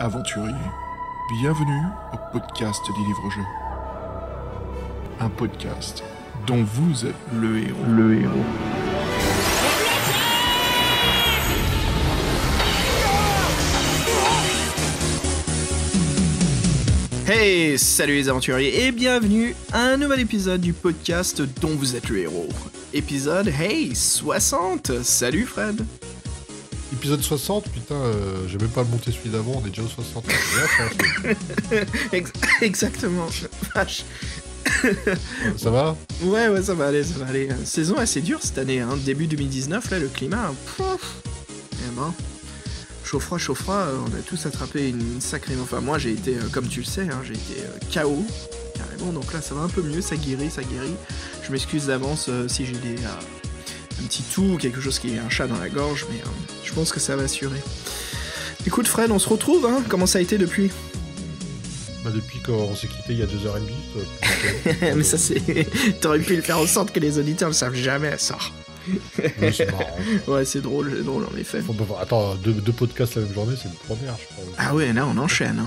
aventuriers, bienvenue au podcast des livres-jeux. Un podcast dont vous êtes le héros. Le héros. Hey, salut les aventuriers et bienvenue à un nouvel épisode du podcast dont vous êtes le héros. Épisode, hey, 60. Salut Fred. Épisode 60, putain, j'ai même pas monté celui d'avant, on est déjà au 60. Exactement, vache. Ça va ? Ouais, ça va aller. Saison assez dure cette année, hein. Début 2019, là, le climat, eh ben, chaud froid, on a tous attrapé une sacrée... Enfin, moi, j'ai été, comme tu le sais, hein, j'ai été KO, carrément, donc là, ça va un peu mieux, ça guérit. Je m'excuse d'avance si j'ai un petit tout, quelque chose qui est un chat dans la gorge, mais je pense que ça va assurer. Écoute Fred, on se retrouve, hein. Comment ça a été depuis ? Depuis qu'on s'est quitté il y a 2h30. Mais ça c'est... T'aurais pu le faire en sorte que les auditeurs ne savent jamais ça. Oui, c'est marrant. Ouais, c'est drôle en effet. Attends, deux podcasts la même journée, c'est une première, je crois. Ah ouais, là on enchaîne.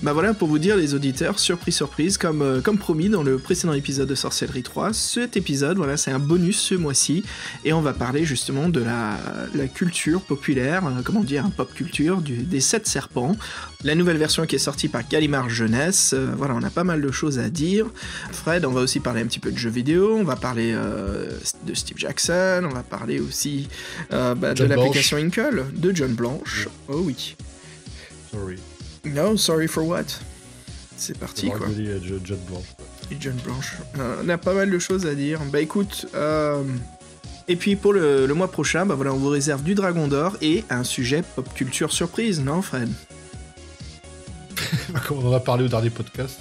Bah voilà, pour vous dire les auditeurs, surprise, comme promis dans le précédent épisode de Sorcellerie 3, cet épisode, voilà, c'est un bonus ce mois-ci, et on va parler justement de la culture populaire, un pop culture, des 7 serpents, la nouvelle version qui est sortie par Gallimard Jeunesse, voilà, on a pas mal de choses à dire. Fred, on va aussi parler un petit peu de jeux vidéo, on va parler de Steve Jackson, on va parler aussi de l'application Inkle, de John Blanche, oh oui. Sorry. No, sorry for what? C'est parti, quoi. John Blanche. Et John Blanche. On a pas mal de choses à dire. Bah écoute, et puis pour le mois prochain, bah voilà, on vous réserve du Dragon d'Or et un sujet pop culture surprise, non Fred? Comme on en a parlé au dernier podcast.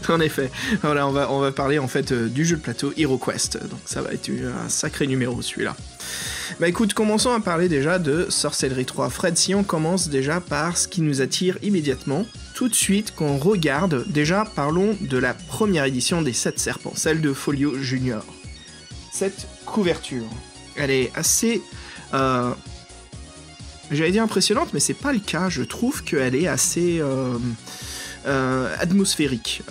En effet. Voilà, on va parler en fait du jeu de plateau HeroQuest. Donc ça va être un sacré numéro celui-là. Bah écoute, commençons à parler déjà de Sorcellerie 3. Fred, si on commence déjà par ce qui nous attire immédiatement, tout de suite qu'on regarde, déjà parlons de la première édition des 7 serpents, celle de Folio Junior. Cette couverture, elle est assez... j'allais dire impressionnante, mais c'est pas le cas. Je trouve qu'elle est assez atmosphérique.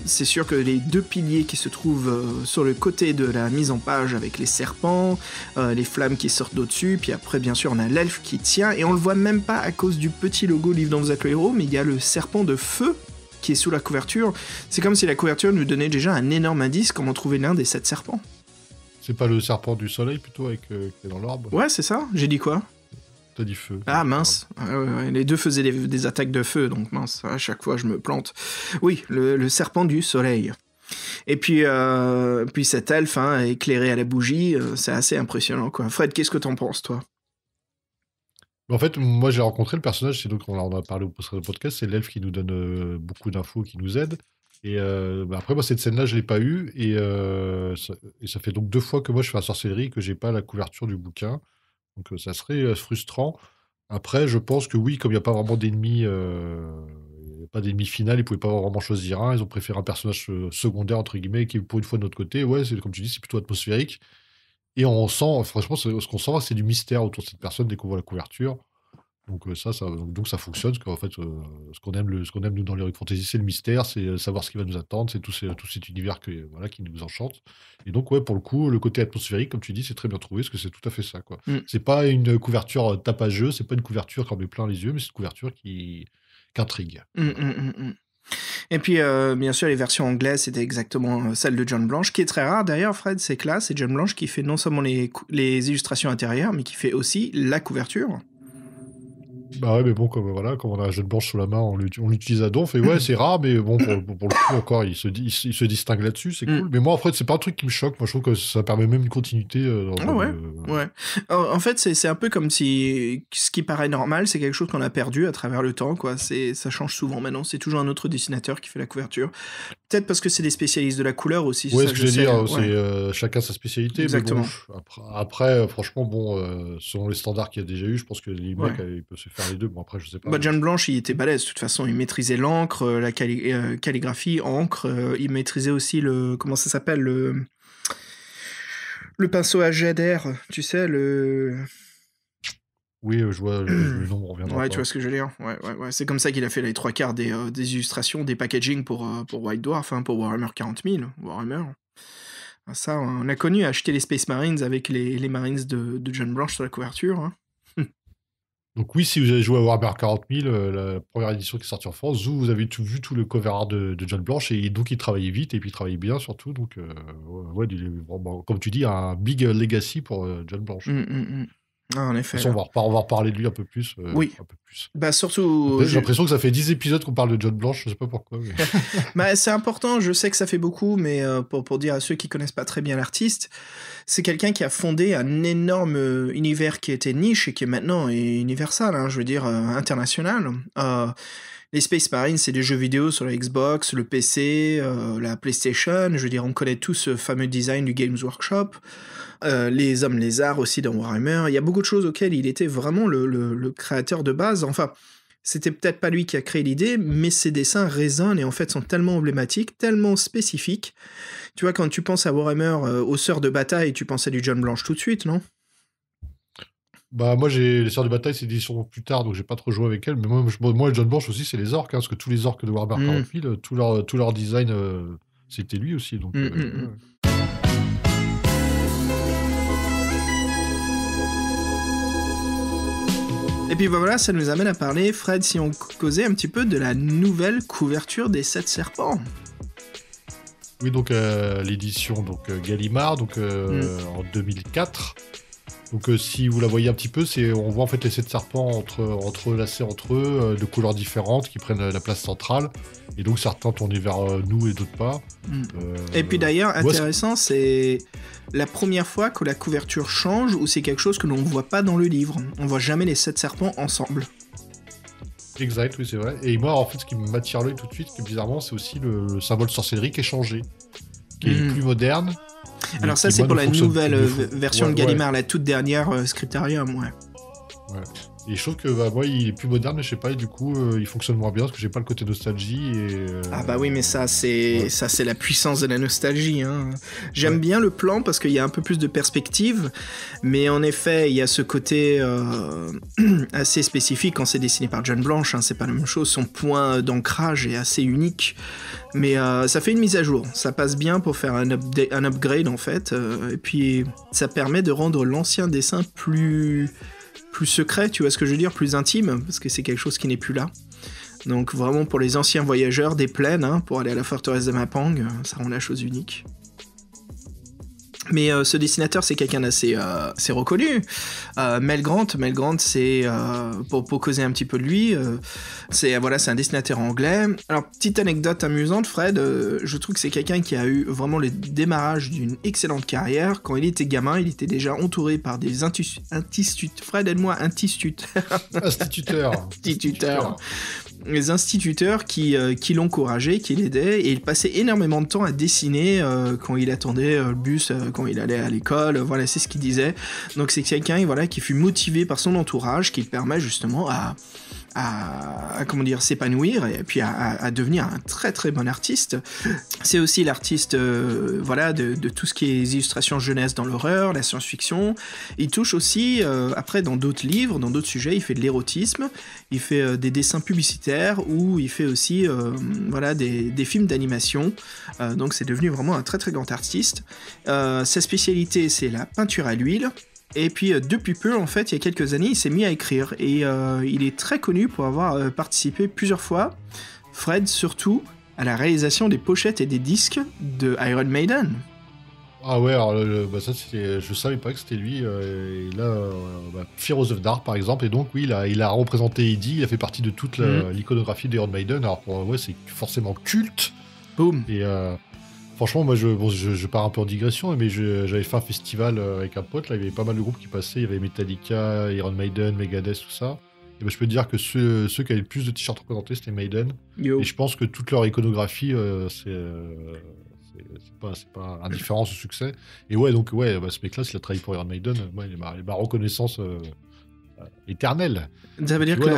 C'est sûr que les 2 piliers qui se trouvent sur le côté de la mise en page avec les serpents, les flammes qui sortent d'au-dessus, puis après bien sûr on a l'elfe qui tient, et on le voit même pas à cause du petit logo Livre dont vous êtes le héros, mais il y a le serpent de feu qui est sous la couverture. C'est comme si la couverture nous donnait déjà un énorme indice comment trouver l'un des 7 serpents. C'est pas le serpent du soleil plutôt qui est dans l'arbre ? Ouais, c'est ça. J'ai dit quoi ? T'as dit feu. Ah mince, ouais. Les deux faisaient des attaques de feu, donc mince, à chaque fois je me plante. Oui, le serpent du soleil. Et puis cet elfe éclairé à la bougie, c'est assez impressionnant, quoi. Fred, qu'est-ce que t'en penses, toi ? En fait, moi j'ai rencontré le personnage, c'est donc on en a parlé au podcast, c'est l'elfe qui nous donne beaucoup d'infos, qui nous aide. Et après, moi cette scène-là, je l'ai pas eue, et ça fait donc 2 fois que moi je fais la sorcellerie, que j'ai pas la couverture du bouquin. Donc ça serait frustrant. Après, je pense que oui, comme il n'y a pas vraiment d'ennemi, pas d'ennemi final, ils ne pouvaient pas vraiment choisir un. Ils ont préféré un personnage secondaire, entre guillemets, qui est pour une fois de notre côté. Ouais, c'est comme tu dis, c'est plutôt atmosphérique. Et on sent, franchement, ce qu'on sent, c'est du mystère autour de cette personne dès qu'on voit la couverture. Donc donc ça fonctionne, parce qu'en fait, ce qu'on aime nous dans l'Heroic Fantasy, c'est le mystère, c'est savoir ce qui va nous attendre, c'est tout cet univers qui nous enchante. Et donc ouais, pour le coup, le côté atmosphérique, comme tu dis, c'est très bien trouvé, parce que c'est tout à fait ça, quoi. C'est pas une couverture tapageux, c'est pas une couverture qui en met plein les yeux, mais c'est une couverture qui intrigue. Et puis, bien sûr, les versions anglaises, c'était exactement celle de John Blanche, qui est très rare. D'ailleurs, Fred, c'est que là, c'est John Blanche qui fait non seulement les illustrations intérieures, mais qui fait aussi la couverture. Bah ouais, mais bon, comme on a un jeu de blanche sous la main, on l'utilise à donf, et ouais, c'est rare, mais bon, pour le coup, encore, il se distingue là-dessus, c'est cool. Mais moi, en fait, c'est pas un truc qui me choque, moi, je trouve que ça permet même une continuité. Ouais. En fait, c'est un peu comme si ce qui paraît normal, c'est quelque chose qu'on a perdu à travers le temps, quoi. Ça change souvent maintenant, c'est toujours un autre dessinateur qui fait la couverture. Peut-être parce que c'est des spécialistes de la couleur aussi. Ouais, ce que je veux dire, c'est chacun sa spécialité. Exactement. Mais bon, après, franchement, selon les standards qu'il y a déjà eu, je pense que les mecs, ils peuvent se faire les deux. Bon, après, je sais pas. John Blanche, il était balèze. De toute façon, il maîtrisait l'encre, la calligraphie, encre. Il maîtrisait aussi comment ça s'appelle, le pinceau à jet d'air. Tu sais, Oui, je vois, le nom me reviendra Ouais, pas. tu vois ce que je veux dire. Ouais. C'est comme ça qu'il a fait les 3/4 des illustrations, des packaging pour White Dwarf, hein, pour Warhammer 40 000. Warhammer. Ah, ça, on a connu acheter les Space Marines avec les Marines de John Blanche sur la couverture. Hein. Donc oui, si vous avez joué à Warhammer 40 000, la première édition qui est sortie en France, vous avez vu tout le cover art de John Blanche, et donc il travaillait vite, et puis il travaillait bien surtout, donc ouais, il est vraiment, comme tu dis, un big legacy pour John Blanche. Ah, en De effet. toute façon, on va reparler de lui un peu plus. Oui. Un peu plus. Bah surtout... J'ai l'impression que ça fait 10 épisodes qu'on parle de John Blanche, je sais pas pourquoi. Mais... Bah, c'est important, je sais que ça fait beaucoup, mais pour dire à ceux qui connaissent pas très bien l'artiste, c'est quelqu'un qui a fondé un énorme univers qui était niche et qui est maintenant universal, hein, je veux dire international. Les Space Marines, c'est des jeux vidéo sur la Xbox, le PC, la PlayStation. Je veux dire, on connaît tous ce fameux design du Games Workshop. Les hommes lézards aussi dans Warhammer. Il y a beaucoup de choses auxquelles il était vraiment le créateur de base. Enfin, c'était peut-être pas lui qui a créé l'idée, mais ses dessins résonnent et en fait sont tellement emblématiques, tellement spécifiques. Tu vois, quand tu penses à Warhammer, aux Sœurs de Bataille, tu penses à du John Blanche tout de suite, non ? Bah, moi, j'ai les Sœurs de Bataille, c'est des éditions plus tard, donc j'ai pas trop joué avec elles. Mais moi John Blanche aussi, c'est les orques, hein, parce que tous les orques de Warhammer 40 000, tout leur design, c'était lui aussi. Donc, ouais. Et puis voilà, ça nous amène à parler, Fred, si on causait un petit peu de la nouvelle couverture des 7 serpents. Oui, donc l'édition Gallimard, en 2004. Donc si vous la voyez un petit peu, on voit en fait les 7 serpents entrelacés entre eux, de couleurs différentes, qui prennent la place centrale. Et donc certains tournés vers nous et d'autres pas. Et puis d'ailleurs, intéressant, c'est la première fois que la couverture change, ou c'est quelque chose que l'on ne voit pas dans le livre. On voit jamais les 7 serpents ensemble. Exact, oui, c'est vrai. Et moi, en fait, ce qui m'attire l'œil tout de suite, bizarrement, c'est aussi le symbole sorcellerie qui est changé, qui est plus moderne. Alors ça, c'est pour la nouvelle version de Gallimard, la toute dernière Scriptarium, ouais. Et je trouve que moi, il est plus moderne, mais je sais pas, et du coup, il fonctionne moins bien, parce que j'ai pas le côté nostalgie. Ah bah oui, mais ça, c'est la puissance de la nostalgie. Hein. J'aime bien le plan, parce qu'il y a un peu plus de perspective, mais en effet, il y a ce côté assez spécifique quand c'est dessiné par John Blanche, hein, c'est pas la même chose, son point d'ancrage est assez unique, mais ça fait une mise à jour, ça passe bien pour faire un upgrade en fait, et puis ça permet de rendre l'ancien dessin plus secret, tu vois ce que je veux dire, plus intime, parce que c'est quelque chose qui n'est plus là. Donc vraiment pour les anciens voyageurs des plaines, hein, pour aller à la forteresse de Mapang, ça rend la chose unique. Mais ce dessinateur, c'est quelqu'un d'assez reconnu. Mel Grant, c'est, pour causer un petit peu de lui, c'est un dessinateur anglais. Alors, petite anecdote amusante, Fred, je trouve que c'est quelqu'un qui a eu vraiment le démarrage d'une excellente carrière. Quand il était gamin, il était déjà entouré par des Fred, aide-moi, instituteurs. Les instituteurs qui l'encourageaient, qui l'aidaient, et il passait énormément de temps à dessiner quand il attendait le bus, quand il allait à l'école, voilà, c'est ce qu'il disait. Donc c'est quelqu'un qui fut motivé par son entourage, qui le permet justement à s'épanouir et puis à devenir un très très bon artiste. C'est aussi l'artiste de tout ce qui est les illustrations jeunesse dans l'horreur, la science-fiction. Il touche aussi après dans d'autres livres, dans d'autres sujets, il fait de l'érotisme, il fait des dessins publicitaires ou il fait aussi des films d'animation. Donc c'est devenu vraiment un très très grand artiste. Sa spécialité, c'est la peinture à l'huile. Et puis depuis peu, en fait, il y a quelques années, il s'est mis à écrire. Et il est très connu pour avoir participé plusieurs fois, Fred surtout, à la réalisation des pochettes et des disques de Iron Maiden. Ah ouais, alors ça, je savais pas que c'était lui. Et là, Fear of Dark, par exemple. Et donc, oui, il a représenté Eddie, il a fait partie de toute l'iconographie d'Iron Maiden. Alors, c'est forcément culte. Boum. Et... franchement, moi, je pars un peu en digression, mais j'avais fait un festival avec un pote, là, il y avait pas mal de groupes qui passaient, il y avait Metallica, Iron Maiden, Megadeth, tout ça. Et je peux te dire que ceux qui avaient le plus de t-shirts représentés, c'était Maiden. Yo. Et je pense que toute leur iconographie, c'est pas indifférent au succès. Et ce mec-là, s'il a travaillé pour Iron Maiden, moi, il a ma reconnaissance éternelle. Ça veut dire que...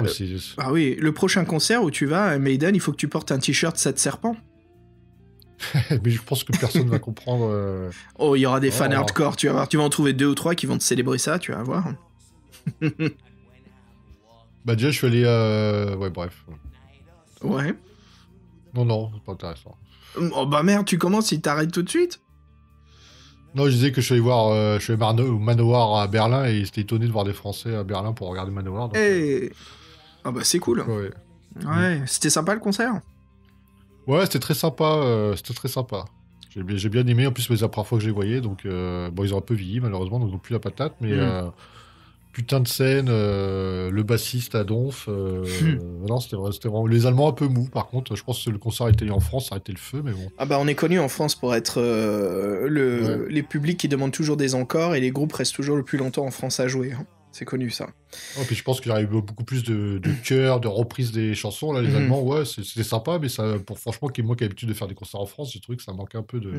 Ah oui, le prochain concert où tu vas à Maiden, il faut que tu portes un t-shirt 7 serpents. Mais je pense que personne va comprendre. Oh, il y aura des fans hardcore, tu vas voir. Tu vas en trouver 2 ou 3 qui vont te célébrer ça, tu vas voir. Bah déjà, je suis allé... Ouais, bref. Ouais. Non, c'est pas intéressant. Oh bah merde, tu commences, il t'arrête tout de suite. Non, je disais que je suis allé voir au Manowar à Berlin et j'étais étonné de voir des Français à Berlin pour regarder Manowar. Donc, Ah bah c'est cool. ouais. Ouais, c'était sympa le concert. Ouais, c'était très sympa. J'ai bien aimé. En plus, c'est la première fois que je les voyais. Donc, bon, ils ont un peu vieilli, malheureusement, donc ils n'ont plus la patate. Mais putain de scène, le bassiste à Donf. Non, c'était vraiment... Les Allemands un peu mous, par contre. Je pense que le concert était en France, ça a été le feu, mais bon. Ah bah on est connu en France pour être les publics qui demandent toujours des encores et les groupes restent toujours le plus longtemps en France à jouer. Hein. C'est connu ça. Oh, puis je pense qu'il y aurait eu beaucoup plus de chœurs, de reprises des chansons. Là, les Allemands, ouais, c'était sympa, mais ça, franchement, moi qui ai l'habitude de faire des concerts en France, j'ai trouvé que ça manquait un peu de.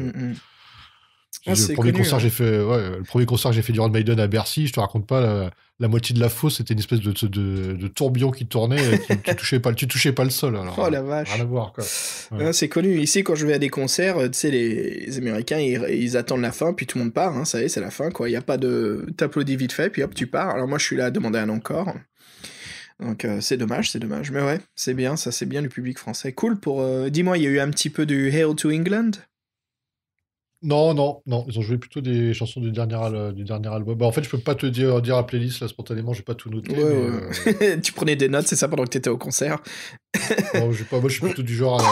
Le premier concert que j'ai fait du Iron Maiden à Bercy, je te raconte pas, la moitié de la fosse, c'était une espèce de tourbillon qui tournait, tu touchais pas le sol. Alors, oh la vache. Rien à voir, quoi. Ouais. C'est connu. Ici, quand je vais à des concerts, tu sais, les Américains, ils attendent la fin, puis tout le monde part. Hein, ça y est, c'est la fin, quoi. Il y a pas de t'applaudis vite fait, puis hop, tu pars. Alors moi, je suis là à demander un encore. Donc c'est dommage. Mais ouais, c'est bien, ça, c'est bien le public français. Cool pour. Dis-moi, il y a eu un petit peu du Hail to England. Non, ils ont joué plutôt des chansons du dernier album. Bah, en fait, je peux pas te dire la playlist là spontanément, j'ai pas tout noté. Ouais. Tu prenais des notes, c'est ça, pendant que t'étais au concert. Non, moi, je suis plutôt du genre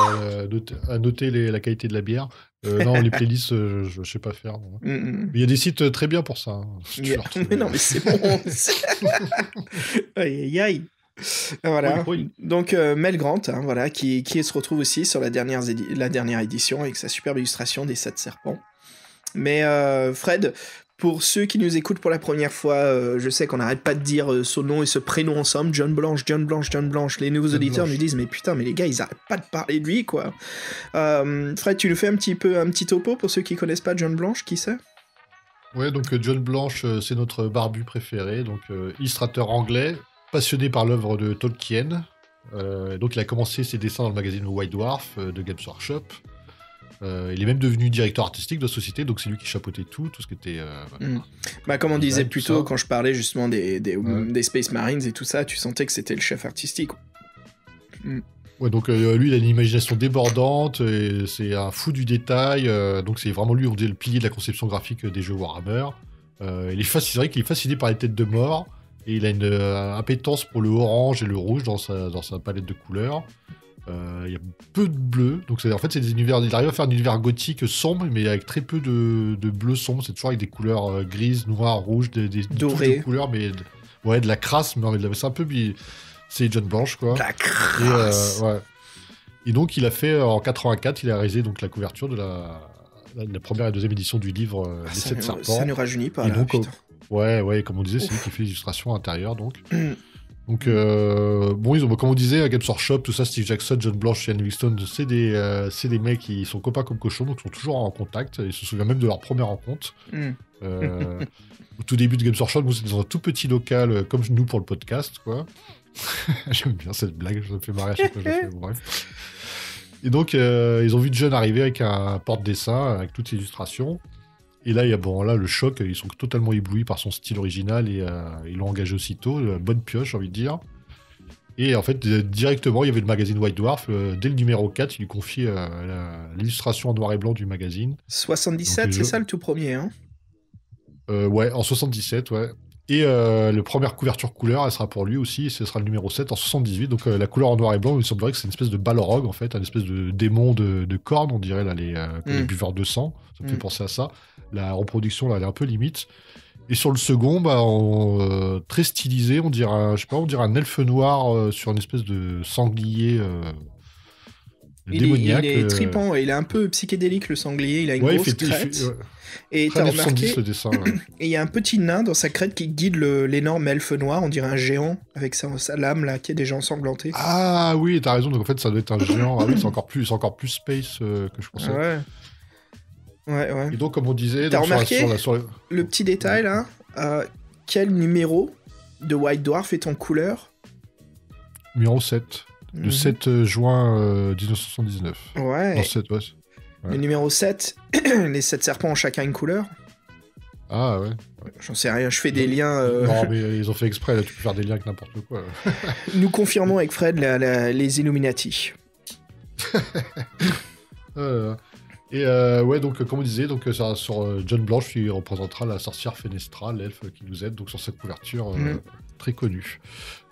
à noter la qualité de la bière. Non, les playlists, je sais pas faire. Mais il y a des sites très bien pour ça. Hein, mais non, mais c'est bon. Aïe, aïe, aïe. Voilà. Oui. Donc Mel Grant, hein, voilà, qui se retrouve aussi sur la dernière édition avec sa superbe illustration des 7 serpents. Mais Fred, pour ceux qui nous écoutent pour la première fois, je sais qu'on n'arrête pas de dire son nom et ce prénom ensemble, John Blanche. Les nouveaux auditeurs nous disent mais putain, mais les gars, ils arrêtent pas de parler de lui, quoi. Fred, tu nous fais un petit topo pour ceux qui connaissent pas John Blanche, qui c'est? Ouais, donc John Blanche, c'est notre barbu préféré, donc illustrateur anglais, passionné par l'œuvre de Tolkien. Donc il a commencé ses dessins dans le magazine White Dwarf de Games Workshop. Il est même devenu directeur artistique de la société, donc c'est lui qui chapeautait tout ce qui était... Bah, comme on disait plus tôt, quand je parlais justement des Space Marines et tout ça, tu sentais que c'était le chef artistique. Ouais, donc lui, il a une imagination débordante, et c'est un fou du détail, donc c'est vraiment lui, on dit, le pilier de la conception graphique des jeux Warhammer. C'est vrai qu'il est fasciné par les têtes de mort, et il a une appétence pour le orange et le rouge dans sa palette de couleurs. Il y a peu de bleu, donc en fait c'est des univers. Il arrive à faire un univers gothique sombre, mais avec très peu de bleu sombre. C'est toujours avec des couleurs grises, noires, rouges, des dorées de couleurs, mais de la crasse. Mais c'est un peu, c'est John Blanche, quoi. La crasse. Et donc il a fait en 84, il a réalisé donc la couverture de la première et deuxième édition du livre Les 7 serpents. Ça ne rajeunit pas. Et là, donc, putain. Ouais, comme on disait, c'est lui qui fait l'illustration intérieure, donc. Donc, ils ont, comme on disait, à Games Workshop, tout ça, Steve Jackson, John Blanche, Ian Livingstone, c'est des mecs qui sont copains comme cochons, donc ils sont toujours en contact. Ils se souviennent même de leur première rencontre. Au tout début de Games Workshop, c'était dans un tout petit local, comme nous pour le podcast, quoi. J'aime bien cette blague, ça me fait marrer à chaque fois que je la fais, bref. Et donc, ils ont vu John arriver avec un porte-dessin, avec toutes ses illustrations. Et là, là, le choc, ils sont totalement éblouis par son style original et ils l'ont engagé aussitôt. Bonne pioche, j'ai envie de dire. Et en fait, directement, il y avait le magazine White Dwarf. Dès le numéro 4, il lui confie l'illustration en noir et blanc du magazine. 77, donc, c'est ça le tout premier, hein? Ouais, en 77, ouais. Et la première couverture couleur, elle sera pour lui aussi, ce sera le numéro 7 en 78. Donc la couleur en noir et blanc, il semblerait que c'est une espèce de Balrog, en fait, une espèce de démon de cornes, on dirait, là, les buveurs de sang. Ça me fait penser à ça. La reproduction, là, elle est un peu limite. Et sur le second, très stylisé, on dirait un elfe noir sur une espèce de sanglier démoniaque. Il est tripant, il est un peu psychédélique, le sanglier, il a une grosse crête. Et t'as remarqué, le dessin, ouais. Et il y a un petit nain dans sa crête qui guide l'énorme elfe noir, on dirait un géant, avec sa lame là, qui est déjà ensanglantée. Ah oui, t'as raison, donc en fait ça doit être un géant. Ah oui, c'est encore plus space que je pensais. Ouais. Et donc, comme on disait... T'as remarqué le petit détail là, quel numéro de White Dwarf est en couleur? Numéro 7. Le 7 juin 1979. Ouais. Non, 7, ouais. Le numéro 7, les 7 serpents ont chacun une couleur. Ah ouais. J'en sais rien, je fais des liens. Non, mais ils ont fait exprès, là, tu peux faire des liens avec n'importe quoi. Nous confirmons avec Fred les Illuminati. Et ouais, donc comme on disait, donc, sur John Blanche, qui représentera la sorcière Fenestra, l'elfe qui nous aide donc, sur cette couverture très connue.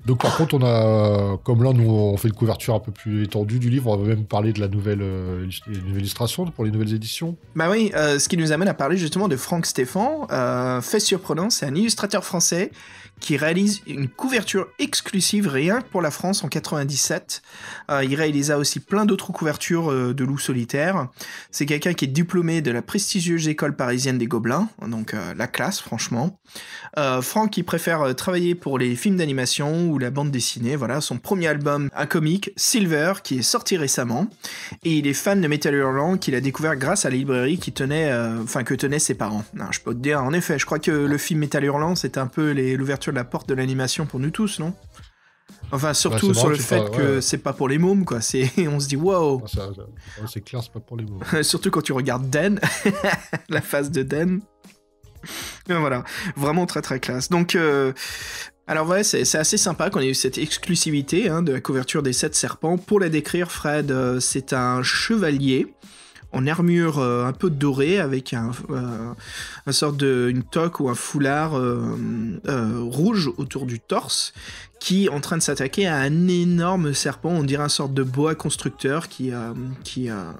Donc par contre, on a, comme là, nous, on fait une couverture un peu plus étendue du livre, on va même parler de la nouvelle illustration pour les nouvelles éditions. Bah oui, ce qui nous amène à parler justement de Franck Stéphan. Fait surprenant, c'est un illustrateur français qui réalise une couverture exclusive rien que pour la France en 97. Il réalisa aussi plein d'autres couvertures de loups solitaires. C'est quelqu'un qui est diplômé de la prestigieuse école parisienne des Gobelins, donc la classe franchement. Franck il préfère travailler pour les films d'animation ou la bande dessinée. Voilà, son premier album, un comic, Silver, qui est sorti récemment. Et il est fan de Métal Hurlant qu'il a découvert grâce à la librairie que tenaient ses parents. Non, je peux te dire, en effet, je crois que le film Métal Hurlant, c'était un peu l'ouverture de la porte de l'animation pour nous tous, non? Enfin, surtout sur le fait que c'est pas pour les mômes, quoi. On se dit, wow. C'est clair, c'est pas pour les mômes. Surtout quand tu regardes Den, la face de Den. Voilà, vraiment très très classe. Donc, alors ouais, c'est assez sympa qu'on ait eu cette exclusivité de la couverture des 7 serpents. Pour la décrire, Fred, c'est un chevalier en armure un peu dorée avec une toque ou un foulard rouge autour du torse qui est en train de s'attaquer à un énorme serpent, on dirait une sorte de boa constructeur qui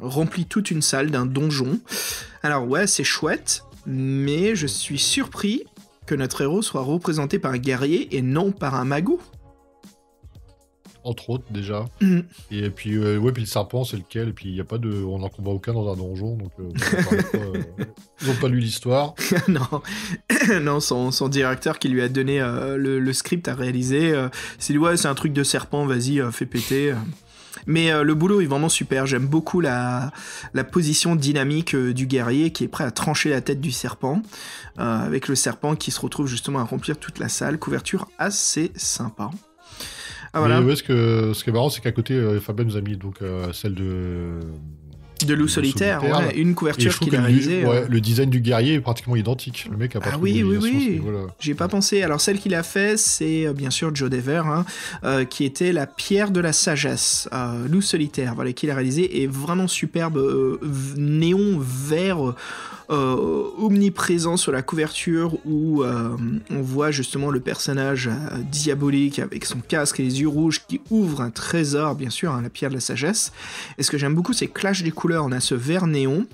remplit toute une salle d'un donjon. Alors ouais, c'est chouette, mais je suis surpris que notre héros soit représenté par un guerrier et non par un magot. Entre autres, déjà. Et puis, puis le serpent, c'est lequel? Et puis, il y a pas de... On n'en combat aucun dans un donjon, donc ils n'ont pas lu l'histoire. Non, son directeur qui lui a donné le script à réaliser, c'est dit, ouais, c'est un truc de serpent, vas-y, fais péter. Mais le boulot est vraiment super, j'aime beaucoup la position dynamique du guerrier qui est prêt à trancher la tête du serpent, avec le serpent qui se retrouve justement à remplir toute la salle, couverture assez sympa. Ah, voilà. Mais ouais, ce qui est marrant, c'est qu'à côté, Fabien nous a mis donc, celle de loup solitaire, ouais, une couverture qu'il a réalisée. Le design du guerrier est pratiquement identique. Le mec a pas oui. J'ai pas pensé. Alors celle qu'il a fait, c'est bien sûr Joe Dever, qui était la pierre de la sagesse, loup solitaire, voilà, qu'il a réalisé, et vraiment superbe, néon vert. Omniprésent sur la couverture où on voit justement le personnage diabolique avec son casque et les yeux rouges qui ouvre un trésor, bien sûr, la pierre de la sagesse. Et ce que j'aime beaucoup, c'est clash des couleurs. On a ce vert néon,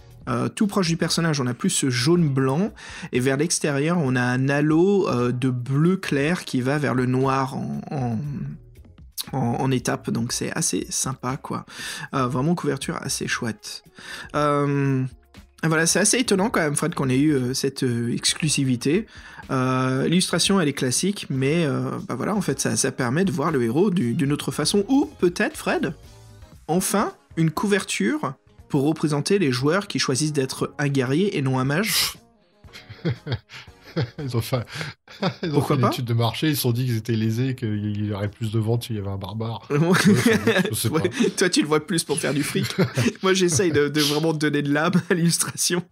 tout proche du personnage, on a plus ce jaune-blanc, et vers l'extérieur, on a un halo de bleu clair qui va vers le noir en étape, donc c'est assez sympa, quoi. Vraiment couverture assez chouette. Voilà, c'est assez étonnant quand même, Fred, qu'on ait eu cette exclusivité. L'illustration, elle est classique, mais voilà, en fait, ça permet de voir le héros d'une autre façon. Ou peut-être, Fred, enfin, une couverture pour représenter les joueurs qui choisissent d'être un guerrier et non un mage. Ils ont fait une étude de marché, ils se sont dit qu'ils étaient lésés, qu'il y aurait plus de ventes s'il y avait un barbare. Toi, tu le vois plus pour faire du fric. Moi, j'essaye de vraiment donner de l'âme à l'illustration.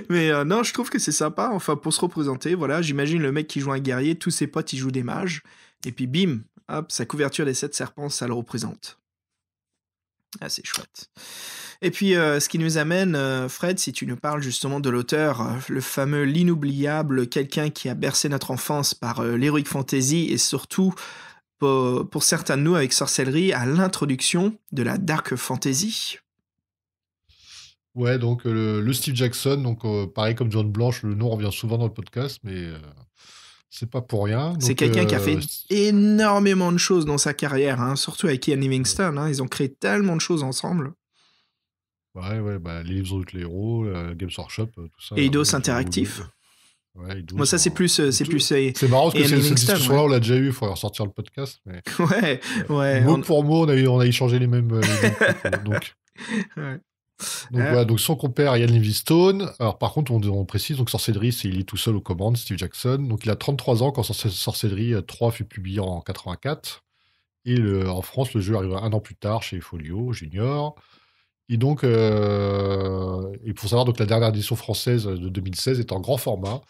Mais non, je trouve que c'est sympa, enfin, pour se représenter. Voilà, j'imagine le mec qui joue un guerrier, tous ses potes, ils jouent des mages. Et puis, bim, hop, sa couverture des 7 serpents, ça le représente. Ah, c'est chouette. Et puis, ce qui nous amène, Fred, si tu nous parles justement de l'auteur, le fameux, l'inoubliable, quelqu'un qui a bercé notre enfance par l'heroic fantasy et surtout, pour certains de nous, avec sorcellerie, à l'introduction de la dark fantasy. Ouais, donc le Steve Jackson, donc pareil comme John Blanche, le nom revient souvent dans le podcast, mais c'est pas pour rien. C'est quelqu'un qui a fait énormément de choses dans sa carrière, surtout avec Ian Livingstone. Ils ont créé tellement de choses ensemble. Ouais, les livres de héros, Games Workshop, tout ça. Et Eidos Interactif. Ouais, Eidos. Moi, ça, c'est plus. C'est marrant parce que cette discussion-là, on l'a déjà eu, il faudrait ressortir le podcast. Mais... ouais. Mot pour mot, on a échangé les mêmes trucs, donc. Ouais. Donc voilà, donc son compère Ian Livingstone. Alors par contre, on précise, donc Sorcellerie, il est tout seul aux commandes, Steve Jackson. Donc il a 33 ans quand Sorcellerie 3 fut publié en 84. Et en France, le jeu arrivera un an plus tard chez Folio Junior. Et donc, il faut savoir, donc, la dernière édition française de 2016 est en grand format.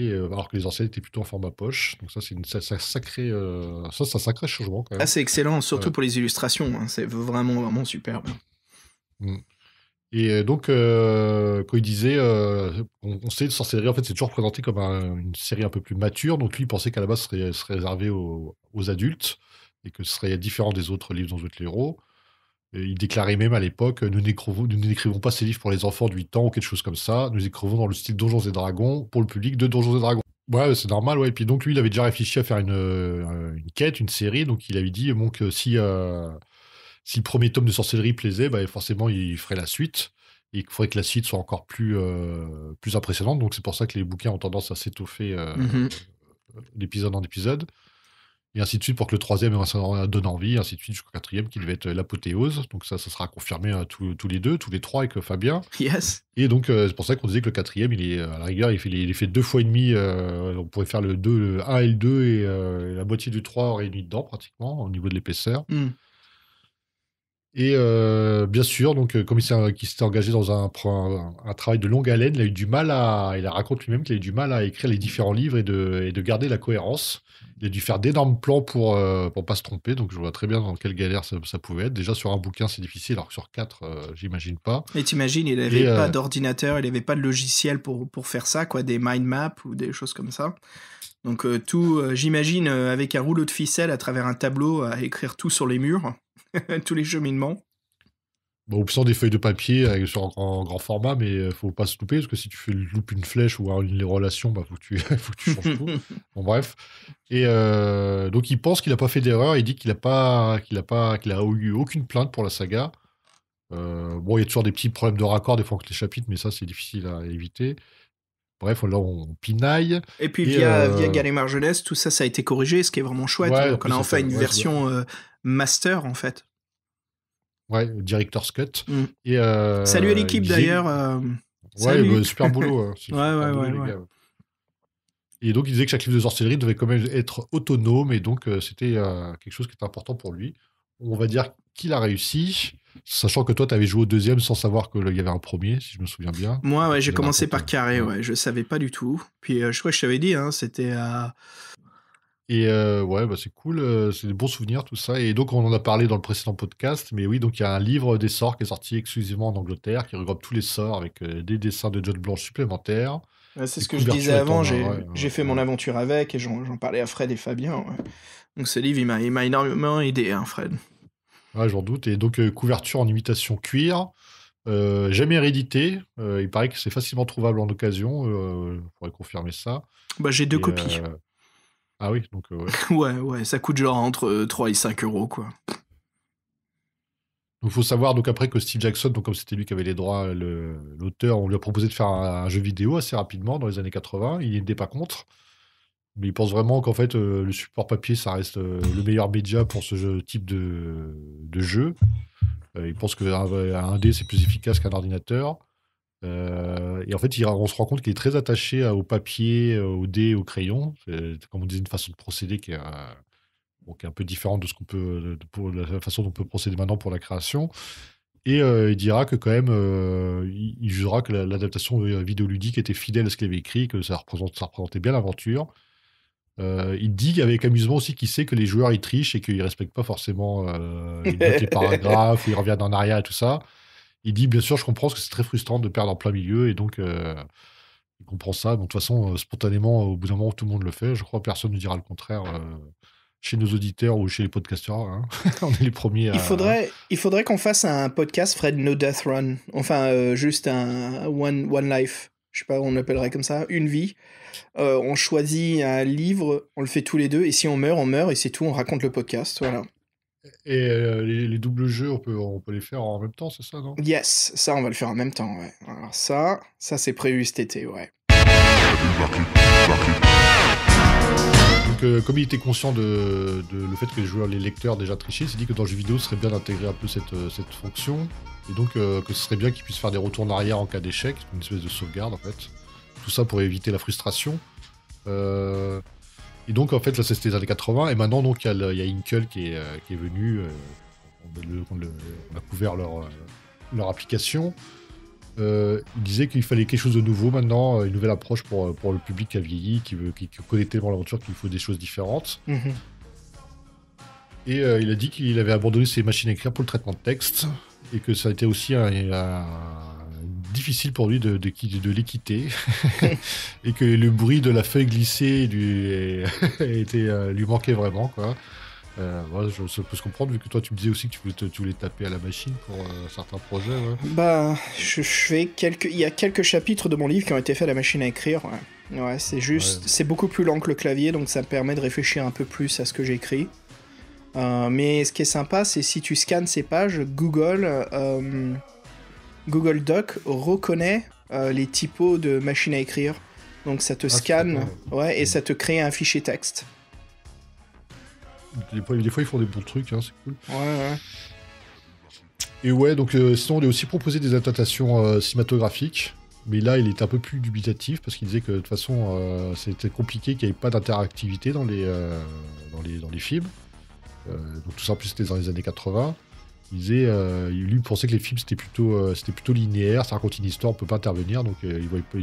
Et alors que les anciennes étaient plutôt en format poche. Donc ça, c'est c'est un sacré, changement quand Ah, même. c'est excellent, surtout Euh, pour les illustrations. Hein. C'est vraiment, vraiment superbe. mm. Et donc, quand il disait, on sait, Sorcellerie, en fait, c'est toujours présenté comme une série un peu plus mature. Donc lui, il pensait qu'à la base, ce serait réservé aux adultes et que ce serait différent des autres livres dont vous êtes les héros. Et il déclarait même à l'époque, nous n'écrivons pas ces livres pour les enfants de 8 ans ou quelque chose comme ça. Nous écrivons dans le style Donjons et Dragons pour le public de Donjons et Dragons. Ouais, c'est normal, ouais. Et puis donc lui, il avait déjà réfléchi à faire une quête, une série. Donc il avait dit bon, que si le premier tome de Sorcellerie plaisait, bah, forcément il ferait la suite. Et qu'il faudrait que la suite soit encore plus impressionnante. Donc c'est pour ça que les bouquins ont tendance à s'étoffer Mhm. d'épisode en épisode. Et ainsi de suite pour que le troisième ça donne envie, ainsi de suite jusqu'au quatrième qui devait être l'apothéose. Donc ça sera confirmé tous les deux, tous les trois avec Fabien. Yes. Et donc c'est pour ça qu'on disait que le quatrième, il est à la rigueur, il est fait 2 fois et demi. On pourrait faire le 2, le 1 et le 2 et la moitié du 3 réuni dedans pratiquement au niveau de l'épaisseur. Mm. Et bien sûr, donc comme qu'il s'était engagé dans un travail de longue haleine, il a eu du mal il raconte lui-même qu'il a eu du mal à écrire les différents livres et de garder la cohérence. Il a dû faire d'énormes plans pour pas se tromper, donc je vois très bien dans quelle galère ça pouvait être. Déjà sur un bouquin c'est difficile, alors que sur 4, j'imagine pas. Et t'imagines, il Et n'avait pas d'ordinateur, il n'avait pas de logiciel pour faire ça, quoi, des mind maps ou des choses comme ça. Donc j'imagine, avec un rouleau de ficelle à travers un tableau, à écrire tout sur les murs, tous les cheminements. bon, ou sans des feuilles de papier en grand format, mais faut pas se louper, parce que si tu loupes une flèche ou les relations, bah, faut que tu, faut que tu changes tout. Bon, bref. Et donc, il pense qu'il n'a pas fait d'erreur. Il dit qu'il a eu aucune plainte pour la saga. Bon, il y a toujours des petits problèmes de raccord des fois entre les chapitres, mais ça, c'est difficile à éviter. Bref, là, on pinaille. Et puis Et, via Gallimard Jeunesse, tout ça, ça a été corrigé, ce qui est vraiment chouette. ouais, en Donc on plus, a ça enfin fait- une ouais, version master, en fait. ouais, Director's Cut. Mm. Et, Salut à il l'équipe, disait- d'ailleurs. Ouais, Salut. bah, super boulot. Hein. C'est Ouais, super ouais, boulot, ouais, les ouais. gars. Et donc, il disait que chaque livre de sorcellerie devait quand même être autonome, et donc c'était quelque chose qui était important pour lui. On va dire qu'il a réussi, sachant que toi, tu avais joué au deuxième sans savoir qu'il y avait un premier, si je me souviens bien. Moi, ouais, j'ai Il avait commencé raconté. par Carré, Ouais. ouais, je savais pas du tout. Puis je crois que je t'avais dit, hein, c'était à... Et ouais, bah, c'est cool, c'est des bons souvenirs, tout ça. Et donc, on en a parlé dans le précédent podcast, mais oui, donc il y a un livre des sorts qui est sorti exclusivement en Angleterre, qui regroupe tous les sorts avec des dessins de John Blanche supplémentaires. Ouais, c'est Les ce que je disais couvertures étant avant, ouais, j'ai fait mon ouais. aventure avec et j'en parlais à Fred et Fabien. Ouais. Donc ce livre, il m'a énormément aidé, hein, Fred. Ouais, j'en doute. Et donc, couverture en imitation cuir, jamais réédité. Il paraît que c'est facilement trouvable en occasion. On pourrait confirmer ça. Bah, j'ai 2 Et, copies. ah oui, donc ouais. Ouais, ça coûte genre entre 3 et 5 euros, quoi. Donc, il faut savoir donc après que Steve Jackson, donc comme c'était lui qui avait les droits, l'auteur, on lui a proposé de faire un jeu vidéo assez rapidement dans les années 80. Il n'était pas contre. Mais il pense vraiment qu'en fait, le support papier, ça reste le meilleur média pour type de jeu. Il pense qu'un dé, c'est plus efficace qu'un ordinateur. Et en fait, on se rend compte qu'il est très attaché au papier, au dé, au crayon. C'est, comme on disait, une façon de procéder qui est, bon, qui est un peu différente de ce qu'on peut, pour la façon dont on peut procéder maintenant pour la création. Et il dira que quand même, il jugera que l'adaptation vidéoludique était fidèle à ce qu'il avait écrit, que ça représentait bien l'aventure. Il dit avec amusement aussi qu'il sait que les joueurs ils trichent et qu'ils respectent pas forcément, ils notent les paragraphes ou ils reviennent en arrière et tout ça. Il dit bien sûr, je comprends que c'est très frustrant de perdre en plein milieu et donc il comprend ça. Donc de toute façon, spontanément, au bout d'un moment, tout le monde le fait. Je crois que personne ne dira le contraire chez nos auditeurs ou chez les podcasteurs. Hein. On est les premiers à. Il faudrait qu'on fasse un podcast, Fred, No Death Run. Enfin, juste un one Life. Je sais pas, on l'appellerait comme ça, une vie. On choisit un livre, on le fait tous les deux, et si on meurt, et c'est tout, on raconte le podcast, voilà. Et les doubles jeux, on peut les faire en même temps, c'est ça, non? Yes, ça, on va le faire en même temps, ouais. Alors ça c'est prévu cet été, ouais. Donc, comme il était conscient de le fait que les lecteurs déjà trichaient, il s'est dit que dans le jeu vidéo, ce serait bien d'intégrer un peu cette fonction, et donc que ce serait bien qu'ils puissent faire des retours en arrière en cas d'échec, une espèce de sauvegarde en fait. Tout ça pour éviter la frustration. Et donc en fait là c'était les années 80, et maintenant donc il y a Inkle qui est venu, on a couvert leur application. il disait qu'il fallait quelque chose de nouveau maintenant, une nouvelle approche pour le public qui a vieilli, qui connaît tellement l'aventure qu'il faut des choses différentes. Mhm. Et il a dit qu'il avait abandonné ses machines à écrire pour le traitement de texte et que ça a été aussi difficile pour lui de les quitter et que le bruit de la feuille glissée lui manquait vraiment, quoi. Voilà, ça peut se comprendre, vu que toi tu me disais aussi que tu voulais taper à la machine pour certains projets. Ouais. Bah, il y a quelques chapitres de mon livre qui ont été faits à la machine à écrire. Ouais, ouais, c'est juste, c'est beaucoup plus lent que le clavier, donc ça me permet de réfléchir un peu plus à ce que j'écris. Mais ce qui est sympa, c'est si tu scannes ces pages, Google Doc reconnaît les typos de machine à écrire. Donc ça te scanne, ouais, et ça te crée un fichier texte. Des fois, ils font des bons trucs, hein, c'est cool. Ouais. Et ouais, donc sinon, on lui a aussi proposé des adaptations cinématographiques. Mais là, il était un peu plus dubitatif parce qu'il disait que de toute façon, c'était compliqué, qu'il n'y avait pas d'interactivité dans les films. Donc tout ça, en plus, c'était dans les années 80. Il disait, lui pensait que les films c'était plutôt linéaire, ça raconte une histoire, on peut pas intervenir, donc il voyait que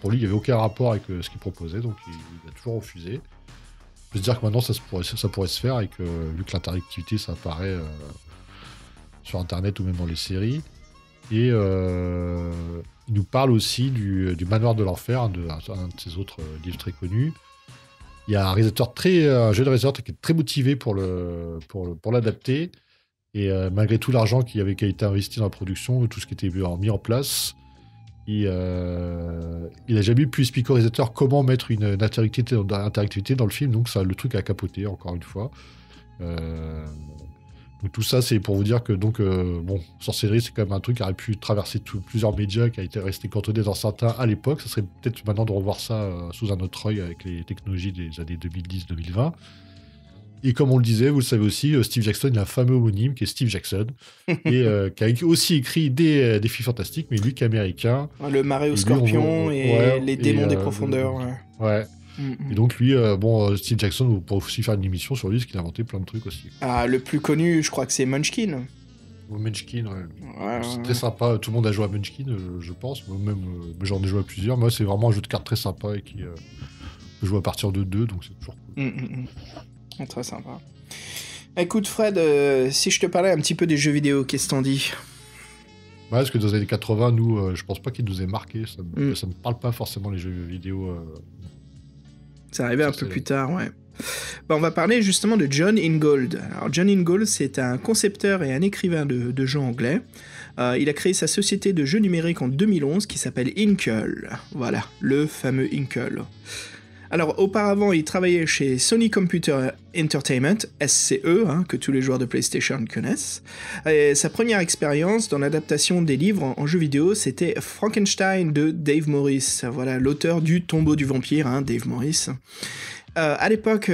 pour lui il n'y avait aucun rapport avec ce qu'il proposait, donc il a toujours refusé. On peut se dire que maintenant ça pourrait se faire et que vu que l'interactivité ça apparaît sur internet ou même dans les séries. Et il nous parle aussi du Manoir de l'Enfer, un de ses autres livres très connus. Il y a un jeune réalisateur qui est très motivé pour l'adapter. Et malgré tout l'argent qui a été investi dans la production, tout ce qui était mis en place, il n'a jamais pu expliquer au réalisateur comment mettre une interactivité dans le film, donc ça, le truc a capoté, encore une fois. Donc tout ça, c'est pour vous dire que Sorcellerie, c'est quand même un truc qui aurait pu traverser plusieurs médias, qui a été resté cantonné dans certains à l'époque. Ça serait peut-être maintenant de revoir ça sous un autre œil avec les technologies des années 2010-2020. Et comme on le disait, vous le savez aussi, Steve Jackson, il a un fameux homonyme qui est Steve Jackson, et qui a aussi écrit des films fantastiques, mais lui qui est américain. Le Marais aux Scorpions et les démons des profondeurs. Ouais. Et donc lui, Steve Jackson, vous pourrez aussi faire une émission sur lui, parce qu'il a inventé plein de trucs aussi. Ah, le plus connu, je crois que c'est Munchkin. Munchkin, ouais. C'est très sympa, tout le monde a joué à Munchkin, je pense, moi-même, j'en ai joué à plusieurs. Moi, c'est vraiment un jeu de cartes très sympa et qui peut jouer à partir de 2, donc c'est toujours cool. Très sympa. Écoute Fred, si je te parlais un petit peu des jeux vidéo, qu'est-ce que t'en dis ? Ouais, parce que dans les années 80, nous, je pense pas qu'ils nous aient marqué. Ça me parle pas forcément, les jeux vidéo. C'est arrivé un peu plus tard, ouais. On va parler justement de John Ingold. Alors John Ingold, c'est un concepteur et un écrivain de jeux anglais. Il a créé sa société de jeux numériques en 2011 qui s'appelle Inkle. Voilà, le fameux Inkle. Alors, auparavant, il travaillait chez Sony Computer Entertainment, SCE, que tous les joueurs de PlayStation connaissent. Et sa première expérience dans l'adaptation des livres en jeux vidéo, c'était Frankenstein de Dave Morris. Voilà, l'auteur du Tombeau du vampire, Dave Morris. À l'époque,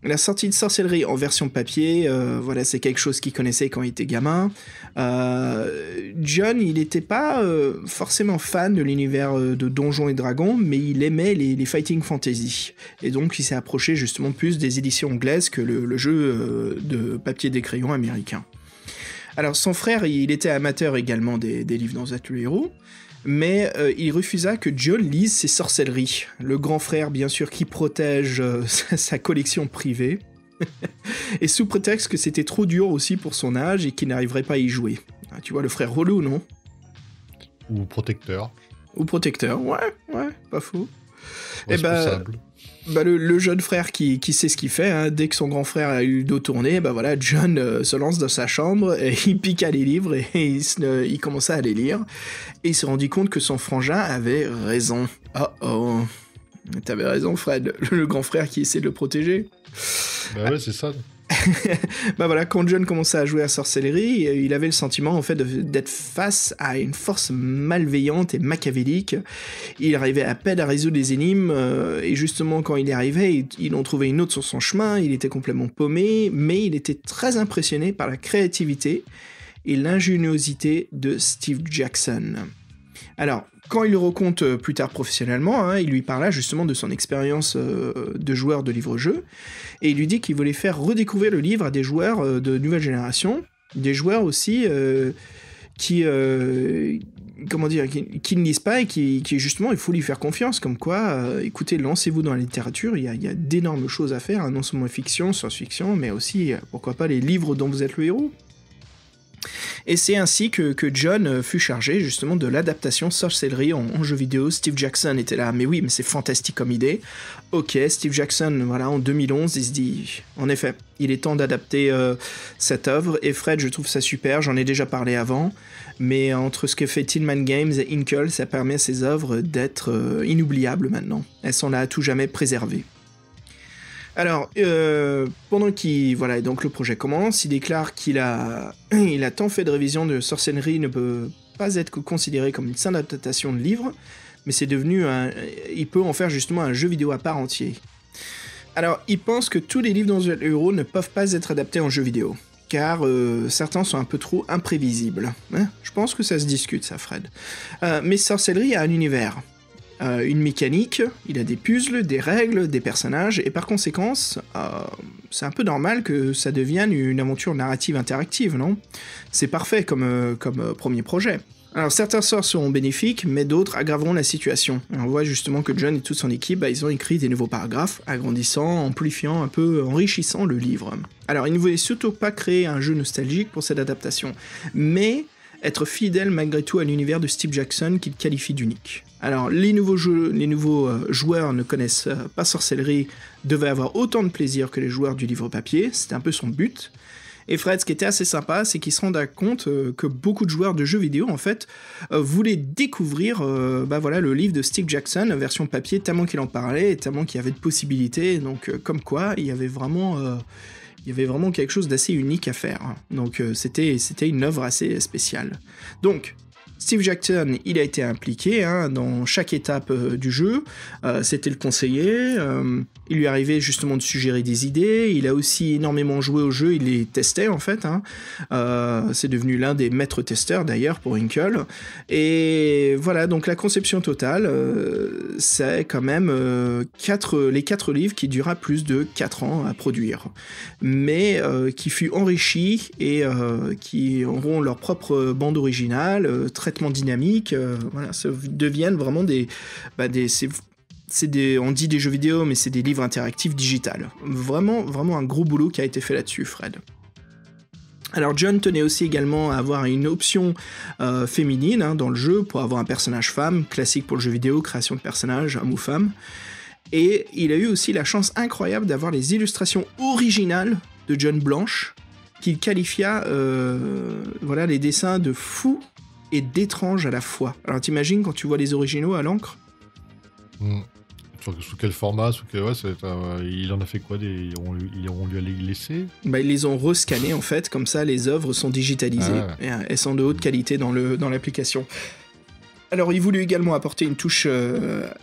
la sortie de Sorcellerie en version papier, voilà, c'est quelque chose qu'il connaissait quand il était gamin. John, il n'était pas forcément fan de l'univers de Donjons et Dragons, mais il aimait les fighting fantasy. Et donc, il s'est approché justement plus des éditions anglaises que le jeu de papier des crayons américain. Alors, son frère, il était amateur également des livres dans Atelier Héros. Mais il refusa que John lise ses sorcelleries. Le grand frère, bien sûr, qui protège sa collection privée. Et sous prétexte que c'était trop dur aussi pour son âge et qu'il n'arriverait pas à y jouer. Ah, tu vois, le frère relou, non ? Ou protecteur. Ou protecteur, ouais, pas fou. Responsable. Le jeune frère qui sait ce qu'il fait, dès que son grand frère a eu le dos tourné, voilà, John se lance dans sa chambre et il piqua les livres et il commença à les lire. Et il s'est rendu compte que son frangin avait raison. Oh, t'avais raison, Fred, le grand frère qui essaie de le protéger. Bah ouais, c'est ça. Voilà, quand John commençait à jouer à Sorcellerie, il avait le sentiment en fait d'être face à une force malveillante et machiavélique. Il arrivait à peine à résoudre les énigmes, et justement quand il y arrivait, il en trouvait une autre sur son chemin. Il était complètement paumé, mais il était très impressionné par la créativité et l'ingéniosité de Steve Jackson. Alors, quand il le raconte plus tard professionnellement, il lui parla justement de son expérience de joueur de livre-jeu, et il lui dit qu'il voulait faire redécouvrir le livre à des joueurs de nouvelle génération, des joueurs aussi qui comment dire, qui ne lisent pas et qui justement, il faut lui faire confiance, comme quoi, écoutez, lancez-vous dans la littérature, il y a d'énormes choses à faire, hein, non seulement fiction, science-fiction, mais aussi, pourquoi pas, les livres dont vous êtes le héros. Et c'est ainsi que John fut chargé justement de l'adaptation sorcellerie en jeu vidéo. Steve Jackson était là, mais oui, mais c'est fantastique comme idée. Ok, Steve Jackson, voilà, en 2011, il se dit, en effet, il est temps d'adapter cette œuvre. Et Fred, je trouve ça super, j'en ai déjà parlé avant, mais entre ce que fait Tillman Games et Inkle, ça permet à ces œuvres d'être inoubliables maintenant. Elles sont là à tout jamais préservées. Alors, pendant qu'il... Voilà, donc le projet commence, il déclare qu'il a tant fait de révisions de sorcellerie ne peut pas être considéré comme une simple adaptation de livre, mais c'est devenu il peut en faire justement un jeu vidéo à part entier. Alors, il pense que tous les livres dans le héros ne peuvent pas être adaptés en jeu vidéo, car certains sont un peu trop imprévisibles. Hein, je pense que ça se discute, ça, Fred. Mais sorcellerie a un univers. Une mécanique, il a des puzzles, des règles, des personnages, et par conséquent, c'est un peu normal que ça devienne une aventure narrative interactive, non ? C'est parfait comme premier projet. Alors certains sorts seront bénéfiques, mais d'autres aggraveront la situation. Et on voit justement que John et toute son équipe, ils ont écrit des nouveaux paragraphes, agrandissant, amplifiant, un peu enrichissant le livre. Alors il ne voulait surtout pas créer un jeu nostalgique pour cette adaptation, mais être fidèle malgré tout à l'univers de Steve Jackson qu'il qualifie d'unique. Alors, les nouveaux joueurs ne connaissent pas sorcellerie, devaient avoir autant de plaisir que les joueurs du livre papier, c'était un peu son but. Et Fred, ce qui était assez sympa, c'est qu'il se rendait compte que beaucoup de joueurs de jeux vidéo, en fait, voulaient découvrir le livre de Steve Jackson, version papier, tellement qu'il en parlait, et tellement qu'il y avait de possibilités, donc comme quoi, il y avait vraiment quelque chose d'assez unique à faire. Donc c'était une œuvre assez spéciale. Donc, Steve Jackson, il a été impliqué dans chaque étape du jeu. C'était le conseiller. Il lui arrivait justement de suggérer des idées. Il a aussi énormément joué au jeu. Il les testait en fait. C'est devenu l'un des maîtres testeurs d'ailleurs pour Inkle. Et voilà, donc la conception totale, c'est quand même les 4 livres qui durera plus de 4 ans à produire. Mais qui fut enrichi et qui auront leur propre bande originale, traitement dynamique, ça deviennent vraiment on dit des jeux vidéo, mais c'est des livres interactifs digitales. Vraiment un gros boulot qui a été fait là-dessus, Fred. Alors John tenait aussi également à avoir une option féminine dans le jeu pour avoir un personnage femme, classique pour le jeu vidéo, création de personnages, homme ou femme. Et il a eu aussi la chance incroyable d'avoir les illustrations originales de John Blanche, qu'il qualifia les dessins de fous et d'étrange à la fois. Alors t'imagines quand tu vois les originaux à l'encre ? Sous quel format, il en a fait quoi on lui a laissé ? Ils les ont rescannés en fait, comme ça les œuvres sont digitalisées. Et elles sont de haute qualité dans l'application. Alors il voulut également apporter une touche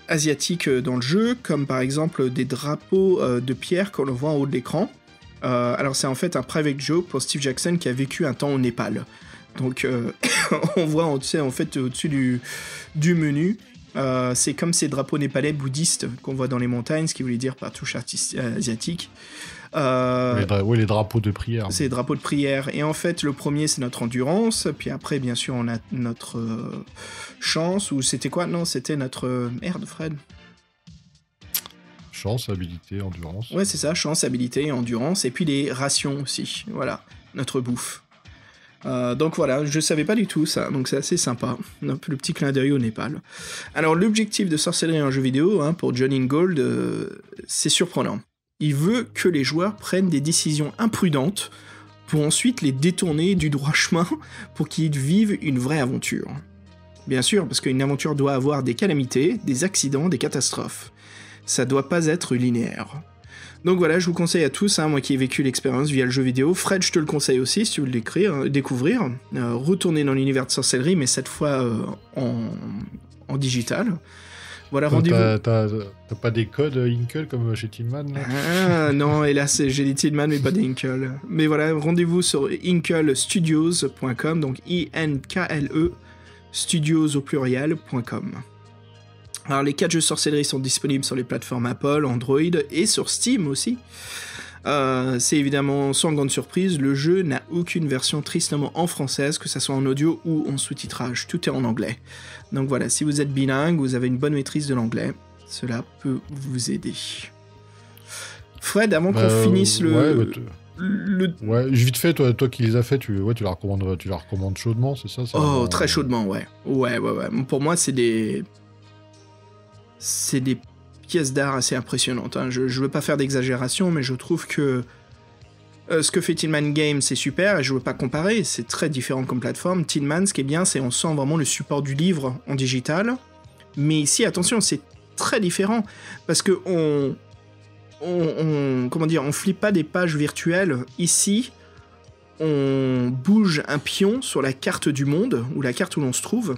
asiatique dans le jeu, comme par exemple des drapeaux de pierre qu'on voit en haut de l'écran. Alors c'est en fait un private joke pour Steve Jackson qui a vécu un temps au Népal. Donc on voit au-dessus du menu, c'est comme ces drapeaux népalais bouddhistes qu'on voit dans les montagnes, ce qui voulait dire par touche asiatique. Les drapeaux de prière. C'est les drapeaux de prière. Et en fait, le premier, c'est notre endurance. Puis après, bien sûr, on a notre chance. Ou c'était quoi ? Non, c'était notre... Merde, Fred. Chance, habilité, endurance. Ouais, c'est ça, chance, habilité, endurance. Et puis les rations aussi. Voilà, notre bouffe. Donc voilà, je savais pas du tout ça, donc c'est assez sympa, le petit clin d'œil au Népal. Alors l'objectif de sorcellerie en jeu vidéo, pour John Ingold, c'est surprenant. Il veut que les joueurs prennent des décisions imprudentes pour ensuite les détourner du droit chemin pour qu'ils vivent une vraie aventure. Bien sûr, parce qu'une aventure doit avoir des calamités, des accidents, des catastrophes. Ça doit pas être linéaire. Donc voilà, je vous conseille à tous, moi qui ai vécu l'expérience via le jeu vidéo. Fred, je te le conseille aussi si tu veux découvrir. Retourner dans l'univers de sorcellerie, mais cette fois en digital. Voilà, rendez-vous. T'as pas des codes Inkle comme chez Tillman là ? Ah non, hélas, j'ai des Tillman mais pas des Inkle. Mais voilà, rendez-vous sur inklestudios.com, donc INKLE studios au pluriel.com. Alors les 4 jeux sorcellerie sont disponibles sur les plateformes Apple, Android et sur Steam aussi. C'est évidemment sans grande surprise, le jeu n'a aucune version tristement en française, que ce soit en audio ou en sous-titrage, tout est en anglais. Donc voilà, si vous êtes bilingue, vous avez une bonne maîtrise de l'anglais, cela peut vous aider. Fred, avant qu'on finisse Ouais, vite fait, toi qui les as fait, tu la recommandes chaudement, c'est ça? Oh, très chaudement, ouais. Ouais. Pour moi, c'est des pièces d'art assez impressionnantes. Hein. Je veux pas faire d'exagération, mais je trouve que ce que fait Tin Man Games, c'est super, et je veux pas comparer, c'est très différent comme plateforme. Tin Man, ce qui est bien, c'est on sent vraiment le support du livre en digital. Mais ici, attention, c'est très différent, parce que on flippe pas des pages virtuelles. Ici, on bouge un pion sur la carte du monde, ou la carte où l'on se trouve.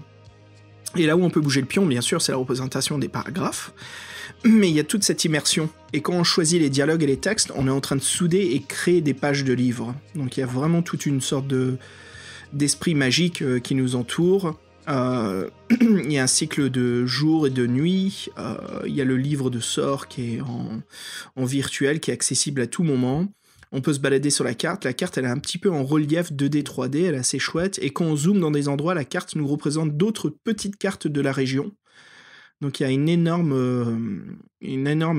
Et là où on peut bouger le pion, bien sûr, c'est la représentation des paragraphes. Mais il y a toute cette immersion. Et quand on choisit les dialogues et les textes, on est en train de souder et créer des pages de livres. Donc il y a vraiment toute une sorte d'esprit magique qui nous entoure. Il y a un cycle de jour et de nuit. Il y a le livre de sorts qui est en virtuel, qui est accessible à tout moment. On peut se balader sur la carte. La carte, elle est un petit peu en relief 2D, 3D. Elle est assez chouette. Et quand on zoome dans des endroits, la carte nous représente d'autres petites cartes de la région. Donc il y a une énorme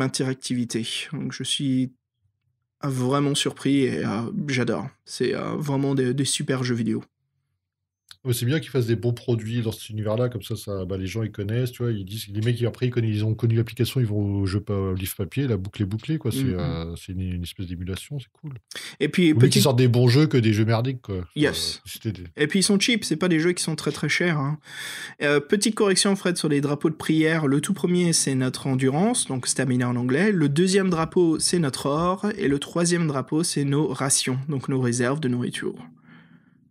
interactivité. Donc je suis vraiment surpris et j'adore. C'est vraiment des super jeux vidéo. Ouais, c'est bien qu'ils fassent des bons produits dans cet univers-là, comme ça les gens ils connaissent, tu vois, ils disent, les mecs après ils ont connu l'application, ils vont au livre papier, la boucle est bouclée, quoi. C'est une espèce d'émulation, c'est cool. Et puis qu'ils sortent des bons jeux que des jeux merdiques, quoi. Yes. Et puis ils sont cheap, c'est pas des jeux qui sont très très chers. Hein. Petite correction, Fred, sur les drapeaux de prière. Le tout premier, c'est notre endurance, donc stamina en anglais. Le deuxième drapeau, c'est notre or, et le troisième drapeau, c'est nos rations, donc nos réserves de nourriture.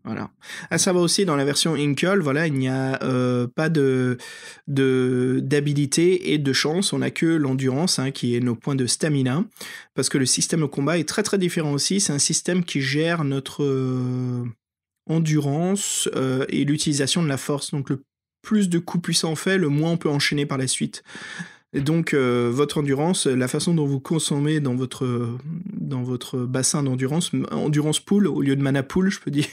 Voilà. À savoir aussi, dans la version Inkle, voilà, il n'y a pas d'habilité et de chance, on n'a que l'endurance, hein, qui est nos points de stamina, parce que le système de combat est très très différent aussi, c'est un système qui gère notre endurance et l'utilisation de la force, donc le plus de coups puissants on fait, le moins on peut enchaîner par la suite. Et donc, votre endurance, la façon dont vous consommez dans votre bassin d'endurance, endurance pool au lieu de mana pool, je peux dire,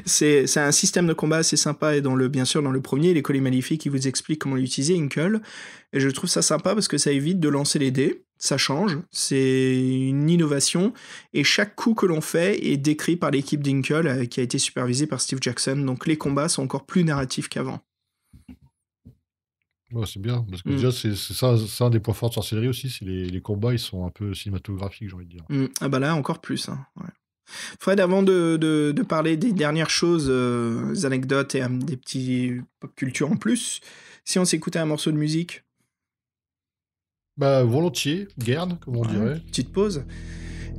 c'est un système de combat assez sympa, et bien sûr dans le premier, les colis maléfiques qui vous expliquent comment l'utiliser, Inkle, et je trouve ça sympa parce que ça évite de lancer les dés, ça change, c'est une innovation, et chaque coup que l'on fait est décrit par l'équipe d'Inkle qui a été supervisée par Steve Jackson, donc les combats sont encore plus narratifs qu'avant. Ouais, c'est bien, parce que déjà, c'est un des points forts de Sorcellerie aussi, c'est les combats, ils sont un peu cinématographiques, j'ai envie de dire. Ah bah là, encore plus. Hein, ouais. Fred, avant de parler des dernières choses, des anecdotes et des petits pop culture en plus, si on s'écoutait un morceau de musique? Bah, volontiers, garde, comme on dirait. Petite pause.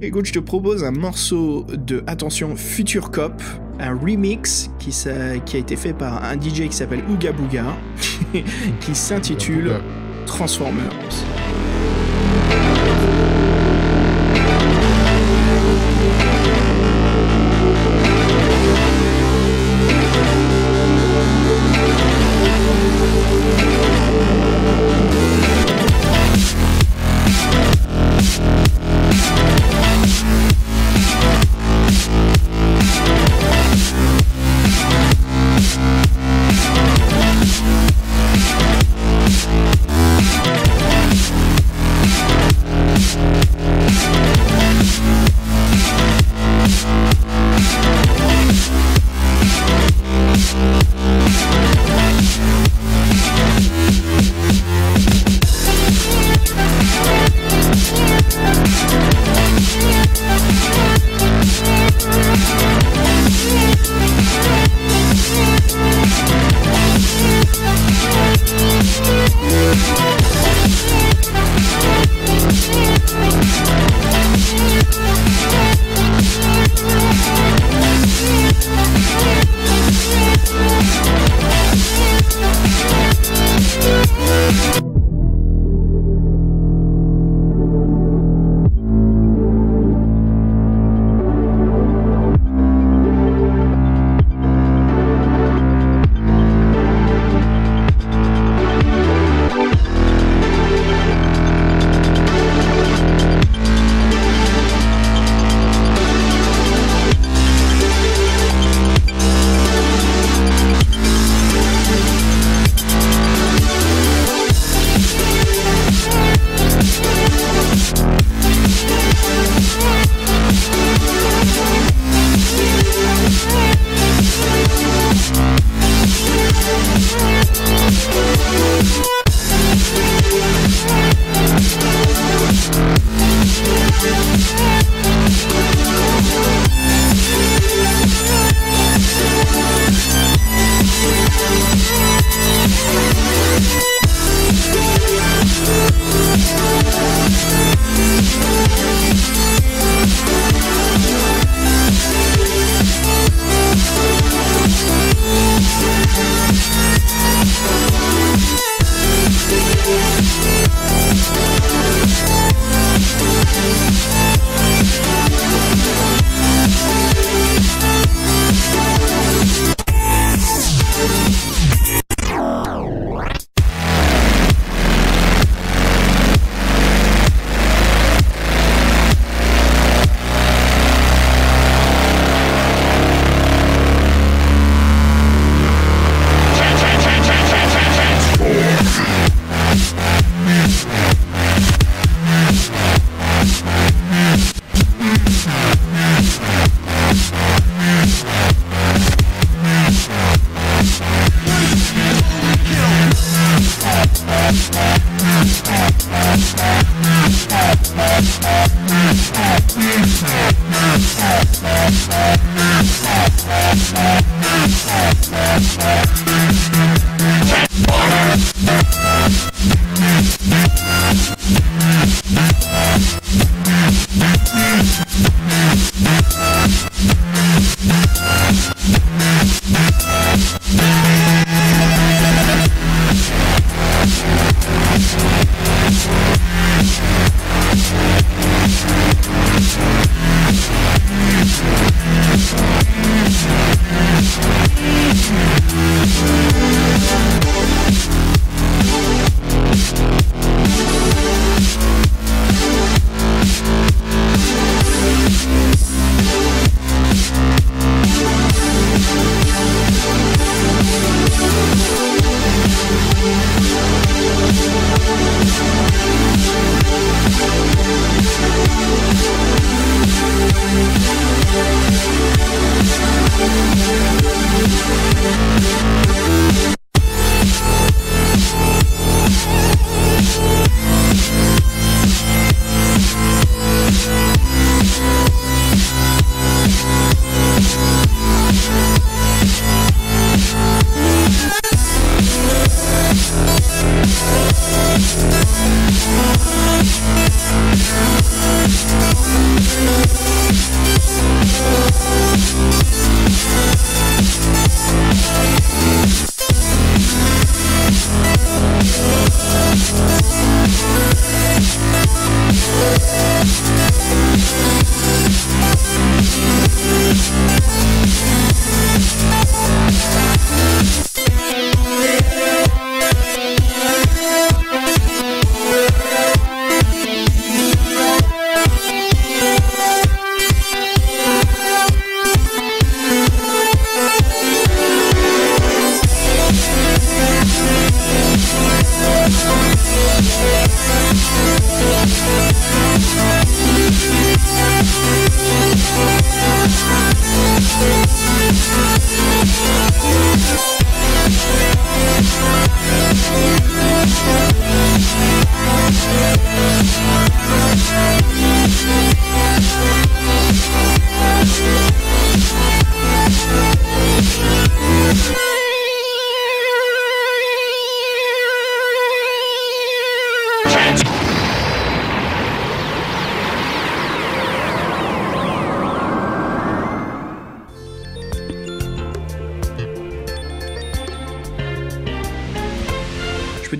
Écoute, je te propose un morceau de, attention, Future Cop, un remix qui a été fait par un DJ qui s'appelle Ooga Booga, qui s'intitule Transformers.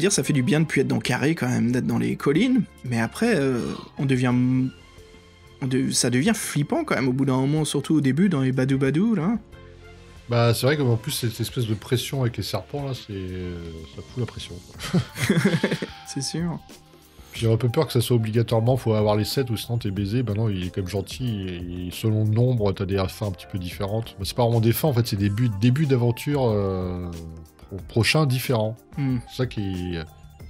dire, ça fait du bien de plus être dans Carré quand même, d'être dans les collines, mais après, ça devient flippant quand même au bout d'un moment, surtout au début dans les badou-badou, là. Bah, c'est vrai qu'en plus, cette espèce de pression avec les serpents, là, ça fout la pression. Quoi. C'est sûr. J'ai un peu peur que ça soit obligatoirement, faut avoir les 7 ou sinon t'es baisé. Bah non, il est quand même gentil, et selon le nombre, t'as des fins un petit peu différentes. Bah, c'est pas vraiment des fins, en fait, c'est des débuts d'aventure prochains différents. C'est ça qui...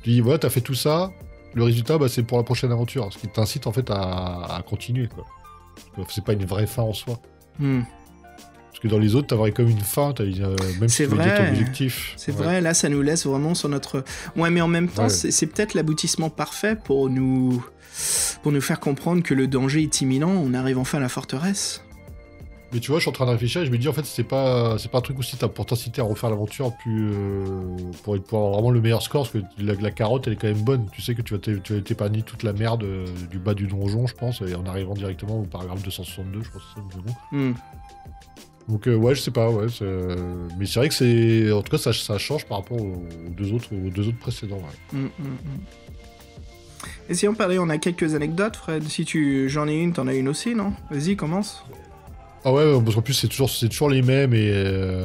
Tu dis, voilà, t'as fait tout ça, le résultat, bah, c'est pour la prochaine aventure, ce qui t'incite, en fait, à continuer, quoi. C'est pas une vraie fin en soi. Parce que dans les autres, t'avais comme une fin, même si tu veux dire ton objectif. C'est vrai, là, ça nous laisse vraiment sur notre... Ouais, mais en même temps, c'est peut-être l'aboutissement parfait pour nous faire comprendre que le danger est imminent, on arrive enfin à la forteresse. Mais tu vois, je suis en train de réfléchir et je me dis, en fait, c'est pas un truc aussi pour t'inciter à refaire l'aventure pour avoir vraiment le meilleur score, parce que la carotte, elle est quand même bonne. Tu sais que tu vas t'épargner toute la merde du bas du donjon, je pense, et en arrivant directement au paragraphe 262, je pense que c'est ça. Donc ouais, je sais pas, ouais. Mais c'est vrai que c'est... En tout cas, ça change par rapport aux deux autres précédents. Ouais. Et si on parlait, on a quelques anecdotes, Fred. Si j'en ai une, t'en as une aussi, non? Vas-y, commence. Ah ouais, parce qu'en plus c'est toujours les mêmes et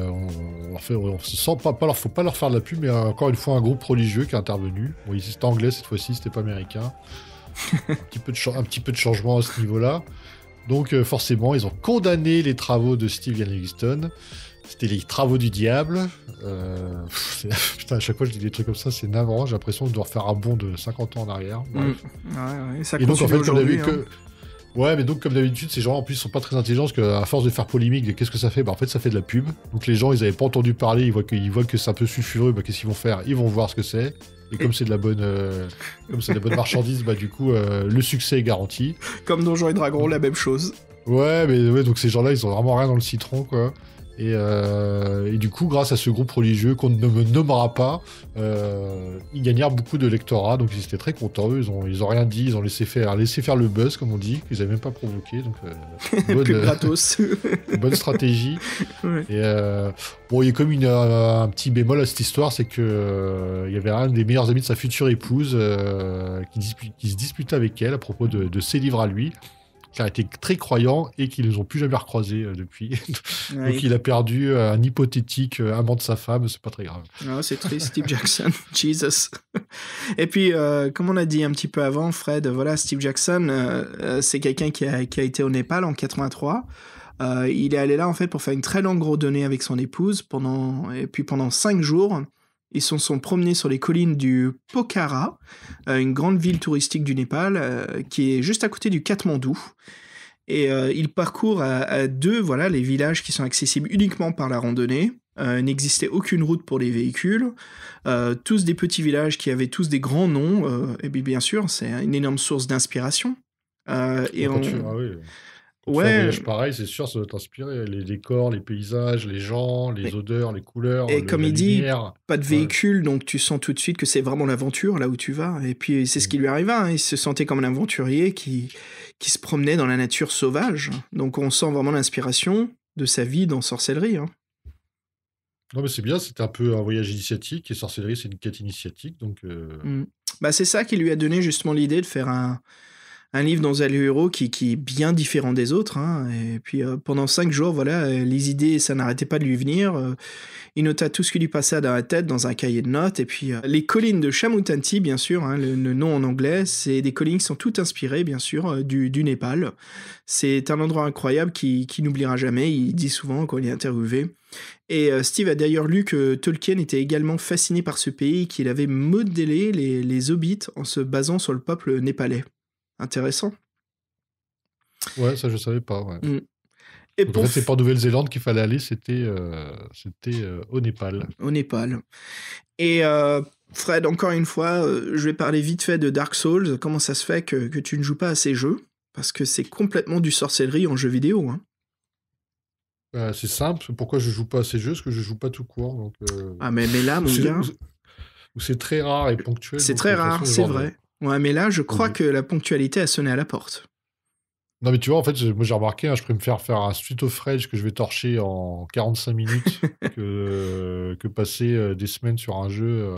on se sent faut pas leur faire de la pub, mais encore une fois un groupe religieux qui est intervenu. Bon, ici c'était anglais cette fois-ci, c'était pas américain. un petit peu de changement à ce niveau-là. Donc forcément, ils ont condamné les travaux de Steve Livingstone. C'était les travaux du diable. Putain, à chaque fois je dis des trucs comme ça, c'est navrant. J'ai l'impression de devoir faire un bond de 50 ans en arrière. Bref. Ouais, ça et donc en fait, on a vu hein. que... Ouais, mais donc comme d'habitude, ces gens en plus sont pas très intelligents parce qu'à force de faire polémique, qu'est-ce que ça fait? Bah en fait, ça fait de la pub. Donc les gens, ils avaient pas entendu parler, ils voient que c'est un peu sulfureux, bah qu'est-ce qu'ils vont faire? Ils vont voir ce que c'est. Et comme c'est de la bonne, marchandise, bah du coup, le succès est garanti. Comme Donjons et Dragons, la même chose. Ouais, donc ces gens-là, ils ont vraiment rien dans le citron, quoi. Et du coup, grâce à ce groupe religieux qu'on ne me nommera pas, ils gagnèrent beaucoup de lectorat, donc ils étaient très contents. Ils ont rien dit, ils ont laissé faire le buzz, comme on dit, qu'ils n'avaient même pas provoqué. Donc, gratos. bonne stratégie. Ouais. Et bon, il y a comme un petit bémol à cette histoire, c'est que il y avait un des meilleurs amis de sa future épouse qui se disputait avec elle à propos de ses livres à lui, qui a été très croyant et qu'ils ne les ont plus jamais recroisés depuis. Ouais. Donc il a perdu un hypothétique amant de sa femme, c'est pas très grave. Ah, c'est triste, Steve Jackson. Jesus. Et puis, comme on a dit un petit peu avant, Fred, voilà, Steve Jackson, c'est quelqu'un qui a été au Népal en 83. Il est allé là, en fait, pour faire une très longue randonnée avec son épouse. Pendant 5 jours, ils se sont promenés sur les collines du Pokhara, une grande ville touristique du Népal, qui est juste à côté du Katmandou. Et ils parcourent à deux, voilà, les villages qui sont accessibles uniquement par la randonnée. N'existait aucune route pour les véhicules. Tous des petits villages qui avaient tous des grands noms. Et bien sûr, c'est une énorme source d'inspiration. Ah oui. Ouais. Un voyage pareil, c'est sûr, ça doit t'inspirer. Les décors, les paysages, les gens, les odeurs, les couleurs. Et comme il dit, lumière. pas de véhicule, donc tu sens tout de suite que c'est vraiment l'aventure là où tu vas. Et puis c'est ce qui lui arriva. Hein. Il se sentait comme un aventurier qui se promenait dans la nature sauvage. Donc on sent vraiment l'inspiration de sa vie dans Sorcellerie. Hein. Non, mais c'est bien, c'était un peu un voyage initiatique, et Sorcellerie, c'est une quête initiatique, donc... Bah, c'est ça qui lui a donné justement l'idée de faire un livre dans un héros qui est bien différent des autres. Hein. Et puis pendant 5 jours, voilà, les idées, ça n'arrêtait pas de lui venir. Il nota tout ce qui lui passait dans la tête dans un cahier de notes. Et puis les collines de Chamutanti, bien sûr, hein, le nom en anglais, c'est des collines qui sont toutes inspirées, bien sûr, du Népal. C'est un endroit incroyable qui n'oubliera jamais. Il dit souvent quand il est interviewé. Et Steve a d'ailleurs lu que Tolkien était également fasciné par ce pays, qu'il avait modélé les hobbits en se basant sur le peuple népalais. Intéressant. Ouais, ça je savais pas, ouais. Et donc, en fait, c'est pas en Nouvelle-Zélande qu'il fallait aller, c'était au Népal. Au Népal. Et Fred, encore une fois, je vais parler vite fait de Dark Souls. Comment ça se fait que tu ne joues pas à ces jeux? Parce que c'est complètement du sorcellerie en jeu vidéo. Hein. C'est simple, pourquoi je joue pas à ces jeux? Parce que je joue pas tout court. Donc, Ah mais là, mon gars... C'est très rare et ponctuel. C'est très rare, c'est vrai. Ouais, mais là, je crois que la ponctualité a sonné à la porte. Non, mais tu vois, en fait, moi j'ai remarqué, hein, je préfère faire un Street of Rage que je vais torcher en 45 minutes que passer des semaines sur un jeu.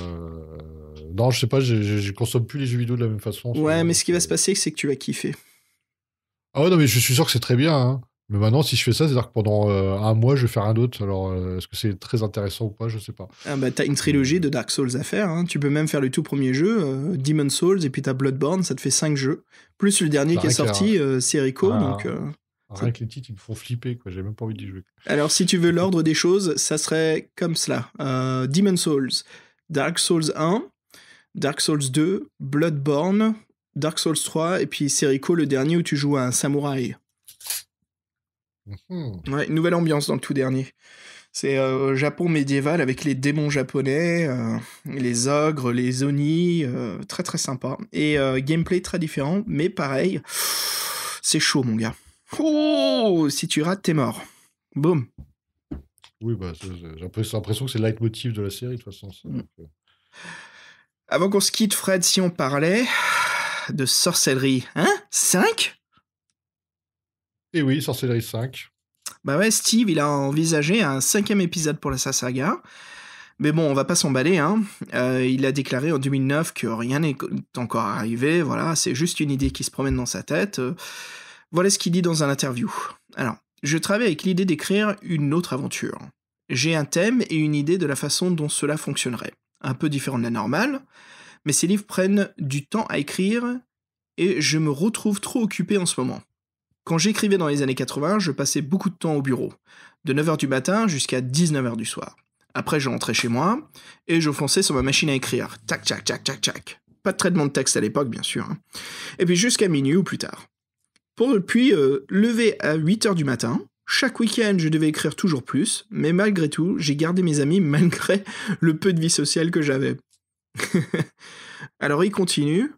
Non, je sais pas, je consomme plus les jeux vidéo de la même façon en ce Ouais, moment. mais Donc, ce qui va se passer, c'est que tu vas kiffer. Ah ouais, non, mais je suis sûr que c'est très bien, hein. Mais maintenant, si je fais ça, c'est-à-dire que pendant un mois, je vais faire rien d'autre. Alors, est-ce que c'est très intéressant ou pas? Je sais pas. Ah bah t'as une Mais, trilogie de Dark Souls à faire, hein. Tu peux même faire le tout premier jeu, Demon's Souls, et puis t'as Bloodborne, ça te fait 5 jeux. Plus le dernier bah, qui est sorti, Serico, donc... ça- rien que les titres, ils me font flipper, quoi. J'ai même pas envie d'y jouer. Alors si tu veux l'ordre des choses, ça serait comme cela. Demon's Souls, Dark Souls 1, Dark Souls 2, Bloodborne, Dark Souls 3, et puis Serico, le dernier où tu joues à un samouraï. Mhm. Ouais, une nouvelle ambiance dans le tout dernier. C'est Japon médiéval avec les démons japonais, les ogres, les oni, très très sympa. Et gameplay très différent, mais pareil, c'est chaud mon gars. Oh, si tu rates, t'es mort. Boum. Oui, bah, j'ai l'impression que c'est le leitmotiv de la série, de toute façon. Ça. Donc, Avant qu'on se quitte, Fred, si on parlait de sorcellerie, hein 5 ? Et oui, Sorcellerie 5. Bah ouais, Steve, il a envisagé un 5e épisode pour sa saga. Mais bon, on va pas s'emballer, hein. Il a déclaré en 2009 que rien n'est encore arrivé, voilà, c'est juste une idée qui se promène dans sa tête. Voilà ce qu'il dit dans un interview. Alors, je travaille avec l'idée d'écrire une autre aventure. J'ai un thème et une idée de la façon dont cela fonctionnerait. Un peu différent de la normale, mais ces livres prennent du temps à écrire et je me retrouve trop occupé en ce moment. Quand j'écrivais dans les années 80, je passais beaucoup de temps au bureau, de 9h du matin jusqu'à 19h du soir. Après, je rentrais chez moi et je fonçais sur ma machine à écrire. Tac, tac, tac, tac, tac. Pas de traitement de texte à l'époque, bien sûr. Hein. Et puis jusqu'à minuit ou plus tard. Puis, lever à 8h du matin. Chaque week-end, je devais écrire toujours plus, mais malgré tout, j'ai gardé mes amis malgré le peu de vie sociale que j'avais. Alors il continue.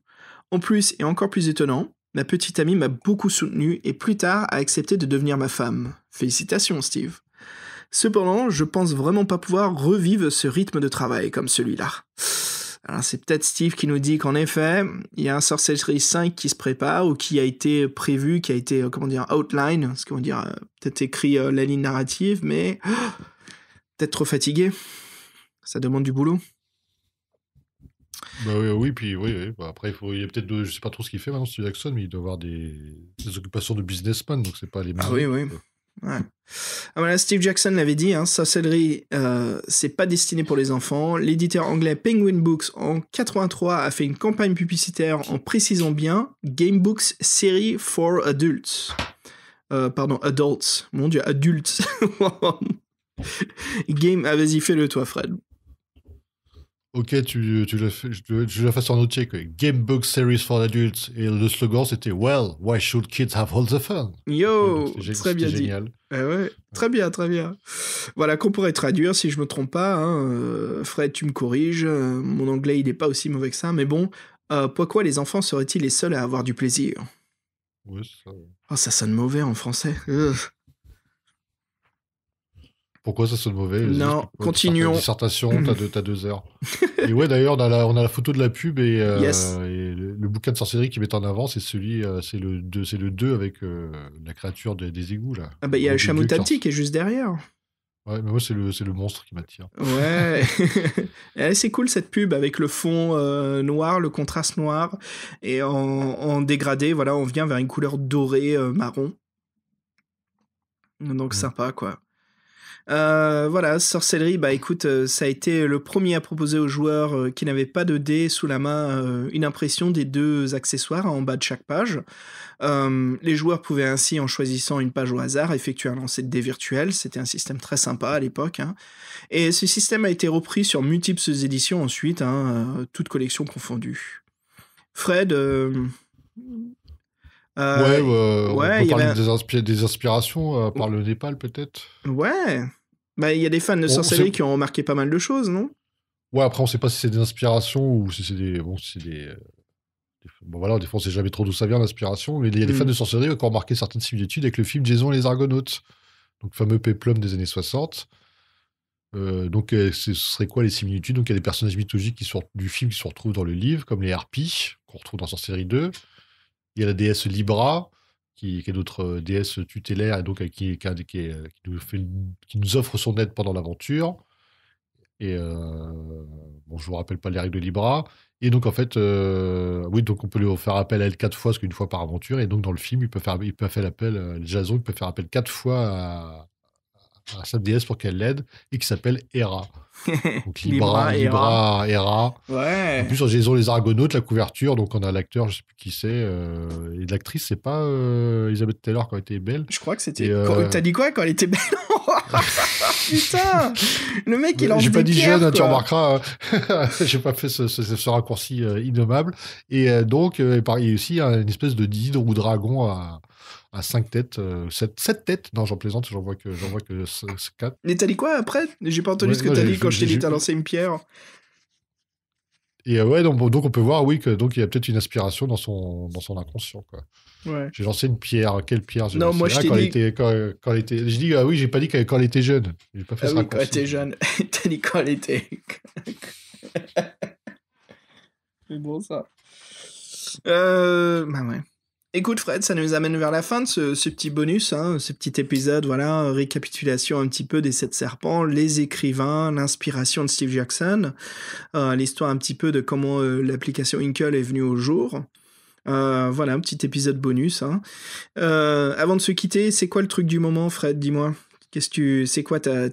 En plus, et encore plus étonnant, ma petite amie m'a beaucoup soutenu et plus tard a accepté de devenir ma femme. Félicitations, Steve. Cependant, je pense vraiment pas pouvoir revivre ce rythme de travail comme celui-là. Alors c'est peut-être Steve qui nous dit qu'en effet, il y a un Sorcery 5 qui se prépare ou qui a été prévu, qui a été, outline, ce qu'on va dire, peut-être écrit la ligne narrative, mais peut-être trop fatigué. Ça demande du boulot. Bah oui, puis oui. Bah, après, il y a peut-être, je sais pas trop ce qu'il fait maintenant, Steve Jackson, mais il doit avoir des occupations de businessman, donc c'est pas les mêmes. Ah oui. Ouais. Ah, voilà, Steve Jackson l'avait dit, hein, Sorcellery, c'est pas destiné pour les enfants. L'éditeur anglais Penguin Books en 83 a fait une campagne publicitaire en précisant bien Game Books Series for Adults. Adults. Mon dieu, adultes. Game, ah vas-y, fais-le toi, Fred. Ok, tu la fasses en entier, quoi. Game Book Series for Adults. Et le slogan, c'était Well, why should kids have all the fun? Yo, très bien dit. Génial. Ouais, très bien. Voilà, qu'on pourrait traduire, si je me trompe pas. Hein, Fred, tu me corriges. Mon anglais, il est pas aussi mauvais que ça. Mais bon, pourquoi les enfants seraient-ils les seuls à avoir du plaisir? Ouais, c'est ça. Ouais. Oh, ça sonne mauvais en français. Pourquoi ça sonne mauvais? Non, continuons. Dissertation, t'as 2 heures. Et ouais, d'ailleurs, on a la photo de la pub et, Yes. et le bouquin de sorcellerie qui met en avant, c'est c'est le 2 avec la créature des égouts, là. Ah bah, il y a le chameau Tati qui est juste derrière. Ouais, mais moi, c'est le monstre qui m'attire. Ouais. C'est cool cette pub avec le fond noir, le contraste noir. Et en dégradé, voilà, on vient vers une couleur dorée, marron. Donc sympa, quoi. Voilà, Sorcellery, bah écoute, ça a été le premier à proposer aux joueurs qui n'avaient pas de dés sous la main une impression des 2 accessoires en bas de chaque page. Les joueurs pouvaient ainsi, en choisissant une page au hasard, effectuer un lancer de dés virtuel. C'était un système très sympa à l'époque. Hein. Et ce système a été repris sur multiples éditions ensuite, hein, toutes collections confondues. Fred... on peut parler avait... des inspirations, par le Népal, peut-être? Ouais. Bah, il y a des fans de sorcellerie qui ont remarqué pas mal de choses, non? Ouais, après, on sait pas si c'est des inspirations ou si c'est des... Bon, voilà, des fois, on sait jamais trop d'où ça vient, l'inspiration, mais il y a des fans de sorcellerie qui ont remarqué certaines similitudes avec le film Jason et les Argonautes, donc fameux péplum des années 60. Donc, ce serait quoi les similitudes? Donc, il y a des personnages mythologiques du film qui se retrouvent dans le livre, comme les harpies, qu'on retrouve dans Sorcellerie 2. Il y a la déesse Libra, qui est notre déesse tutélaire, et donc qui nous offre son aide pendant l'aventure. Et bon, je vous rappelle pas les règles de Libra. Et donc, en fait, oui, donc on peut lui faire appel à elle 4 fois, parce qu'une fois par aventure. Et donc, dans le film, il peut faire appel, Jason, il peut faire appel 4 fois à sa déesse pour qu'elle l'aide, et qui s'appelle Hera. Donc, Libra, Hera. En Ouais. plus, ils ont les Argonautes, la couverture, donc on a l'acteur, je sais plus qui c'est, et l'actrice, c'est pas Elizabeth Taylor quand elle était belle. Je crois que c'était. Et, T'as dit quoi quand elle était belle? Putain! Le mec, il lance J'ai des pas dit pierres, jeune, tu quoi. remarqueras, j'ai pas fait ce raccourci innommable. Et donc, il y a aussi une espèce de d'hydre ou dragon à 5 têtes, 7 têtes. Non, j'en plaisante, j'en vois que 4. Mais t'as dit quoi après? J'ai pas entendu Ouais, ce que non, t'as j'ai- dit quand je t'ai dit j'ai- t'as lancé une pierre. Et ouais, donc on peut voir, oui, que donc il y a peut-être une inspiration dans son inconscient, quoi. Ouais. J'ai lancé une pierre. Quelle pierre j'ai Non, lancé? moi, je t'ai quand elle dit- était, quand elle était. J'ai dit, ah oui, j'ai pas dit quand elle était jeune. J'ai pas fait Ah ce oui, quand elle raccourci. était jeune. T'as dit quand elle était. C'est bon ça. Bah ouais. Écoute Fred, ça nous amène vers la fin de ce petit bonus, hein, ce petit épisode, voilà, récapitulation un petit peu des 7 serpents, les écrivains, l'inspiration de Steve Jackson, l'histoire un petit peu de comment l'application Inkle est venue au jour. Voilà, un petit épisode bonus. Hein. Avant de se quitter, c'est quoi le truc du moment, Fred? Dis-moi. C'est quoi ta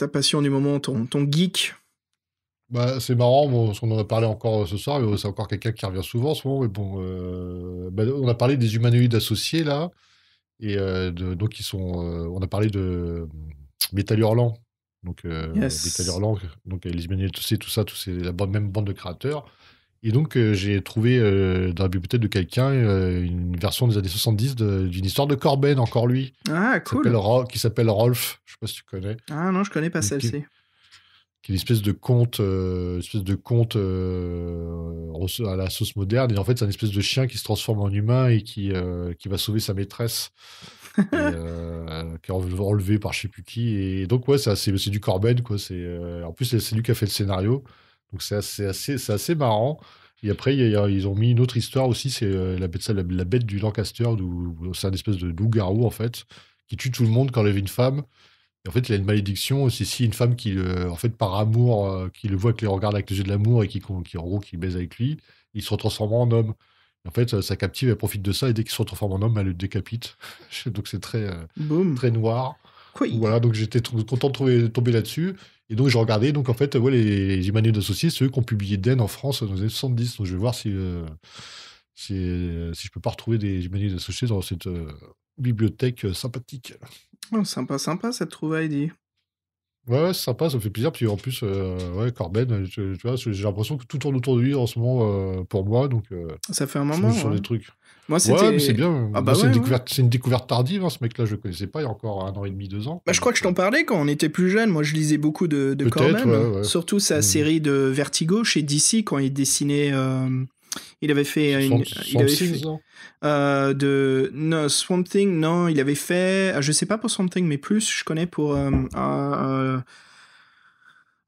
passion du moment, ton geek? Bah, c'est marrant, bon, parce qu'on en a parlé encore ce soir, mais c'est encore quelqu'un qui revient souvent en ce moment. Mais bon, on a parlé des humanoïdes associés là, et donc on a parlé de Métal Hurlant. Donc, Yes. Métal Hurlant, donc les humanoïdes associés, tout ça, même bande de créateurs. Et donc, j'ai trouvé dans la bibliothèque de quelqu'un une version des années 70 d'une histoire de Corben, encore lui, Ah, cool. qui s'appelle Rolf. Je sais pas si tu connais. Ah non, je connais pas Donc, celle-ci. qui est une espèce de conte, à la sauce moderne. Et en fait, c'est une espèce de chien qui se transforme en humain et qui va sauver sa maîtresse, et, qui est enlevée par je sais plus qui. Et donc, ouais, c'est du Corben, quoi. En plus, c'est lui qui a fait le scénario. Donc, c'est assez marrant. Et après, ils ont mis une autre histoire aussi, c'est la bête du Lancaster, où c'est un espèce de loup-garou, en fait, qui tue tout le monde quand il lève une femme. Et en fait, il a une malédiction. C'est si une femme en fait, par amour, qui le voit, qui le regarde avec les yeux de l'amour et qui en gros, qui baise avec lui, il se transforme en homme. Et en fait, sa captive, elle profite de ça, et dès qu'il se transforme en homme, elle le décapite. Donc, c'est Boum. très noir. Oui. Voilà, donc j'étais content de tomber là-dessus. Et donc, je regardais. Donc, en fait, ouais, les humanoïdes associés, c'est eux qui ont publié Den en France dans les années 70. Donc, je vais voir si je peux pas retrouver des humanoïdes associés dans cette bibliothèque sympathique. Oh, sympa cette trouvaille, dit. Ouais, c'est sympa, ça me fait plaisir. Puis en plus, ouais, Corben, tu vois, j'ai l'impression que tout tourne autour de lui en ce moment, pour moi. Donc, Ça fait un je moment, me sur ouais. des trucs. Moi, Ouais, c'était... mais c'est bien. Ah Moi, bah c'est ouais, une ouais. découverte, c'est une découverte tardive, hein, ce mec-là, je le connaissais pas il y a encore 1 an et demi, 2 ans. Bah, je crois que je t'en parlais quand on était plus jeune. Moi, je lisais beaucoup de Peut-être, Corben. ouais. Surtout sa Mhm. série de Vertigo chez DC quand il dessinait... Il avait fait Swamp Things, non non, Swamp Thing, non, il avait fait... Je sais pas pour Swamp Thing, mais plus, je connais pour...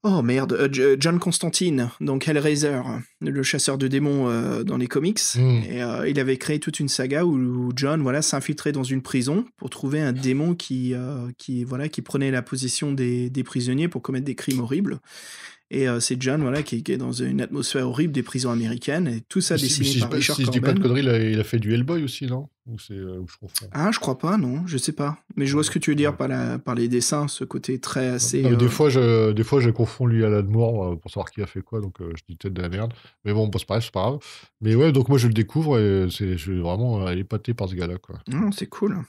Oh merde, John Constantine, donc Hellraiser, le chasseur de démons dans les comics. Mm. Et il avait créé toute une saga où John, voilà, s'infiltrait dans une prison pour trouver un démon qui prenait la position des prisonniers pour commettre des crimes horribles. Et c'est John, voilà, qui est dans une atmosphère horrible des prisons américaines. Et tout ça dessiné par Richard Si je dis pas de Corben. conneries, il a fait du Hellboy aussi, non? Ou je confonds? Ah, je crois pas, non, je sais pas. Mais je vois ce que tu veux dire par les dessins, ce côté très assez... Non, mais des fois, je confonds lui à Alan Moore pour savoir qui a fait quoi, donc je dis peut-être de la merde. Mais bon, c'est pas grave. Mais ouais, donc moi je le découvre et je suis vraiment épaté par ce gars-là, quoi. Non, c'est cool.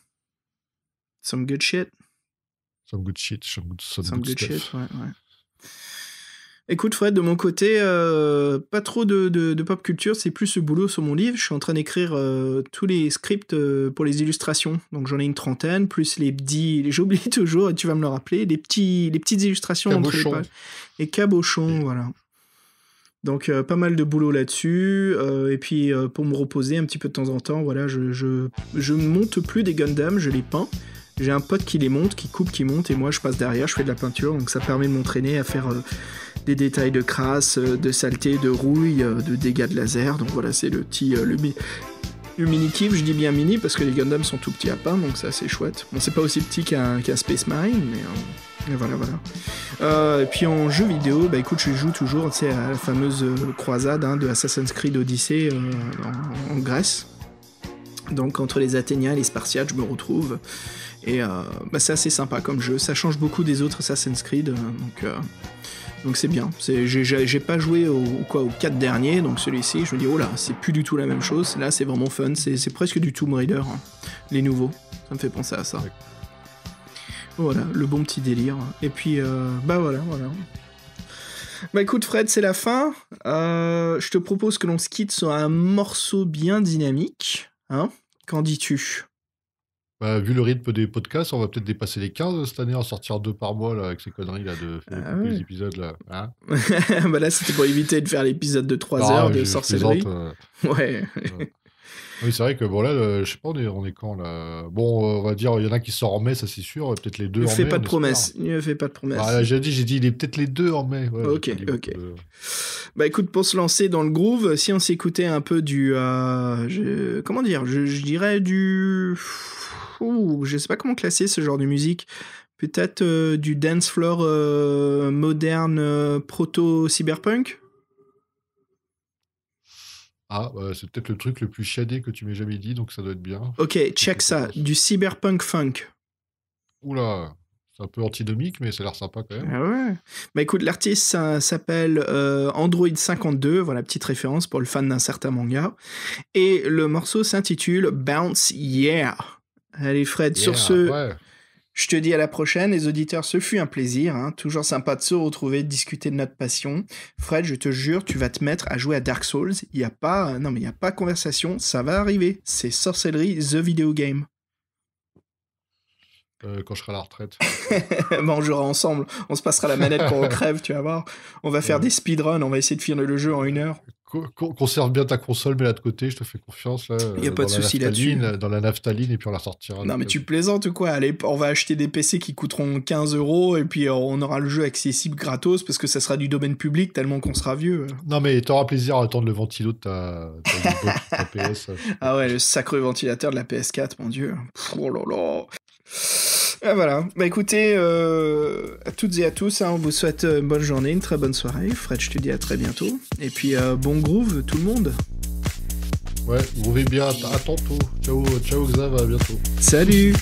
Some good shit. Some good shit, some Some good good stuff. shit, ouais. Écoute Fred, de mon côté, pas trop de pop culture, c'est plus ce boulot sur mon livre. Je suis en train d'écrire tous les scripts pour les illustrations. Donc j'en ai une 30aine, plus j'oublie toujours, et tu vas me le rappeler, les petites illustrations entre les Cabochon. pages. Et cabochon, voilà. Donc pas mal de boulot là-dessus. Et puis pour me reposer un petit peu de temps en temps, voilà, je monte plus des Gundam, je les peins. J'ai un pote qui les monte, qui coupe, qui monte, et moi je passe derrière, je fais de la peinture, donc ça permet de m'entraîner à faire des détails de crasse, de saleté, de rouille, de dégâts de laser. Donc voilà, c'est le du mini kiff, je dis bien mini parce que les Gundams sont tout petits à peindre, donc c'est assez chouette. Bon, c'est pas aussi petit qu'un Space Marine, mais voilà. Et puis en jeu vidéo, bah écoute, je joue toujours, tu sais, à la fameuse croisade de Assassin's Creed Odyssey en Grèce. Donc entre les Athéniens et les Spartiates, je me retrouve. Et bah, c'est assez sympa comme jeu. Ça change beaucoup des autres Assassin's Creed, donc c'est bien. J'ai pas joué aux 4 derniers, donc celui-ci, je me dis, oh là, c'est plus du tout la même chose. Là, c'est vraiment fun. C'est presque du Tomb Raider, hein, les nouveaux. Ça me fait penser à ça. Ouais. Voilà, le bon petit délire. Et puis, bah voilà. Bah écoute Fred, c'est la fin. Je te propose que l'on se quitte sur un morceau bien dynamique. Hein ? Qu'en dis-tu ? Bah, vu le rythme des podcasts, on va peut-être dépasser les 15 cette année, en sortir 2 par mois là, avec ces conneries là, de faire les épisodes là. Hein. Bah là, c'était pour éviter de faire l'épisode de 3 heures de sorcellerie. Ouais. Oui, c'est vrai que bon là, je sais pas, on est quand là. Bon, on va dire, il y en a qui sortent en mai, ça c'est sûr, peut-être les 2 en mai. Ne fais pas de promesses. Ne fais pas de promesses. Bah, j'ai dit, il est peut-être les 2 en mai. Ouais, ok. Bah écoute, pour se lancer dans le groove, si on s'écoutait un peu du, comment dire, je dirais du, je sais pas comment classer ce genre de musique. Peut-être du dance floor moderne proto-cyberpunk. Ah, c'est peut-être le truc le plus chiadé que tu m'aies jamais dit, donc ça doit être bien. Ok, check ça, du cyberpunk funk. Oula, c'est un peu antinomique, mais ça a l'air sympa quand même. Ah ouais. Bah écoute, l'artiste ça s'appelle Android52, voilà, petite référence pour le fan d'un certain manga. Et le morceau s'intitule Bounce Yeah. Allez Fred, sur ce... Ouais. Je te dis à la prochaine, les auditeurs, ce fut un plaisir, hein. Toujours sympa de se retrouver, de discuter de notre passion. Fred, je te jure, tu vas te mettre à jouer à Dark Souls, il n'y a pas conversation, ça va arriver, c'est Sorcellerie The Video Game. Quand je serai à la retraite. Bon, on jouera ensemble, on se passera la manette quand on crève, tu vas voir. On va faire des speedruns, on va essayer de finir le jeu en 1 heure. Conserve bien ta console, mets-la de côté, je te fais confiance. Il n'y a pas de souci là-dessus. Dans la naphtaline, et puis on la sortira. Non, mais tu plaisantes ou quoi ? Allez, on va acheter des PC qui coûteront 15 €, et puis on aura le jeu accessible gratos, parce que ça sera du domaine public, tellement qu'on sera vieux. Non, mais t'auras plaisir à attendre le ventilo de ta PS. Ah ouais, le sacré ventilateur de la PS4, mon Dieu. Oh là là. Ah voilà, bah écoutez, à toutes et à tous, hein, on vous souhaite une bonne journée, une très bonne soirée. Fred, je te dis à très bientôt. Et puis bon groove, tout le monde. Ouais, groovez bien, à tantôt. Ciao Xav, à bientôt. Salut.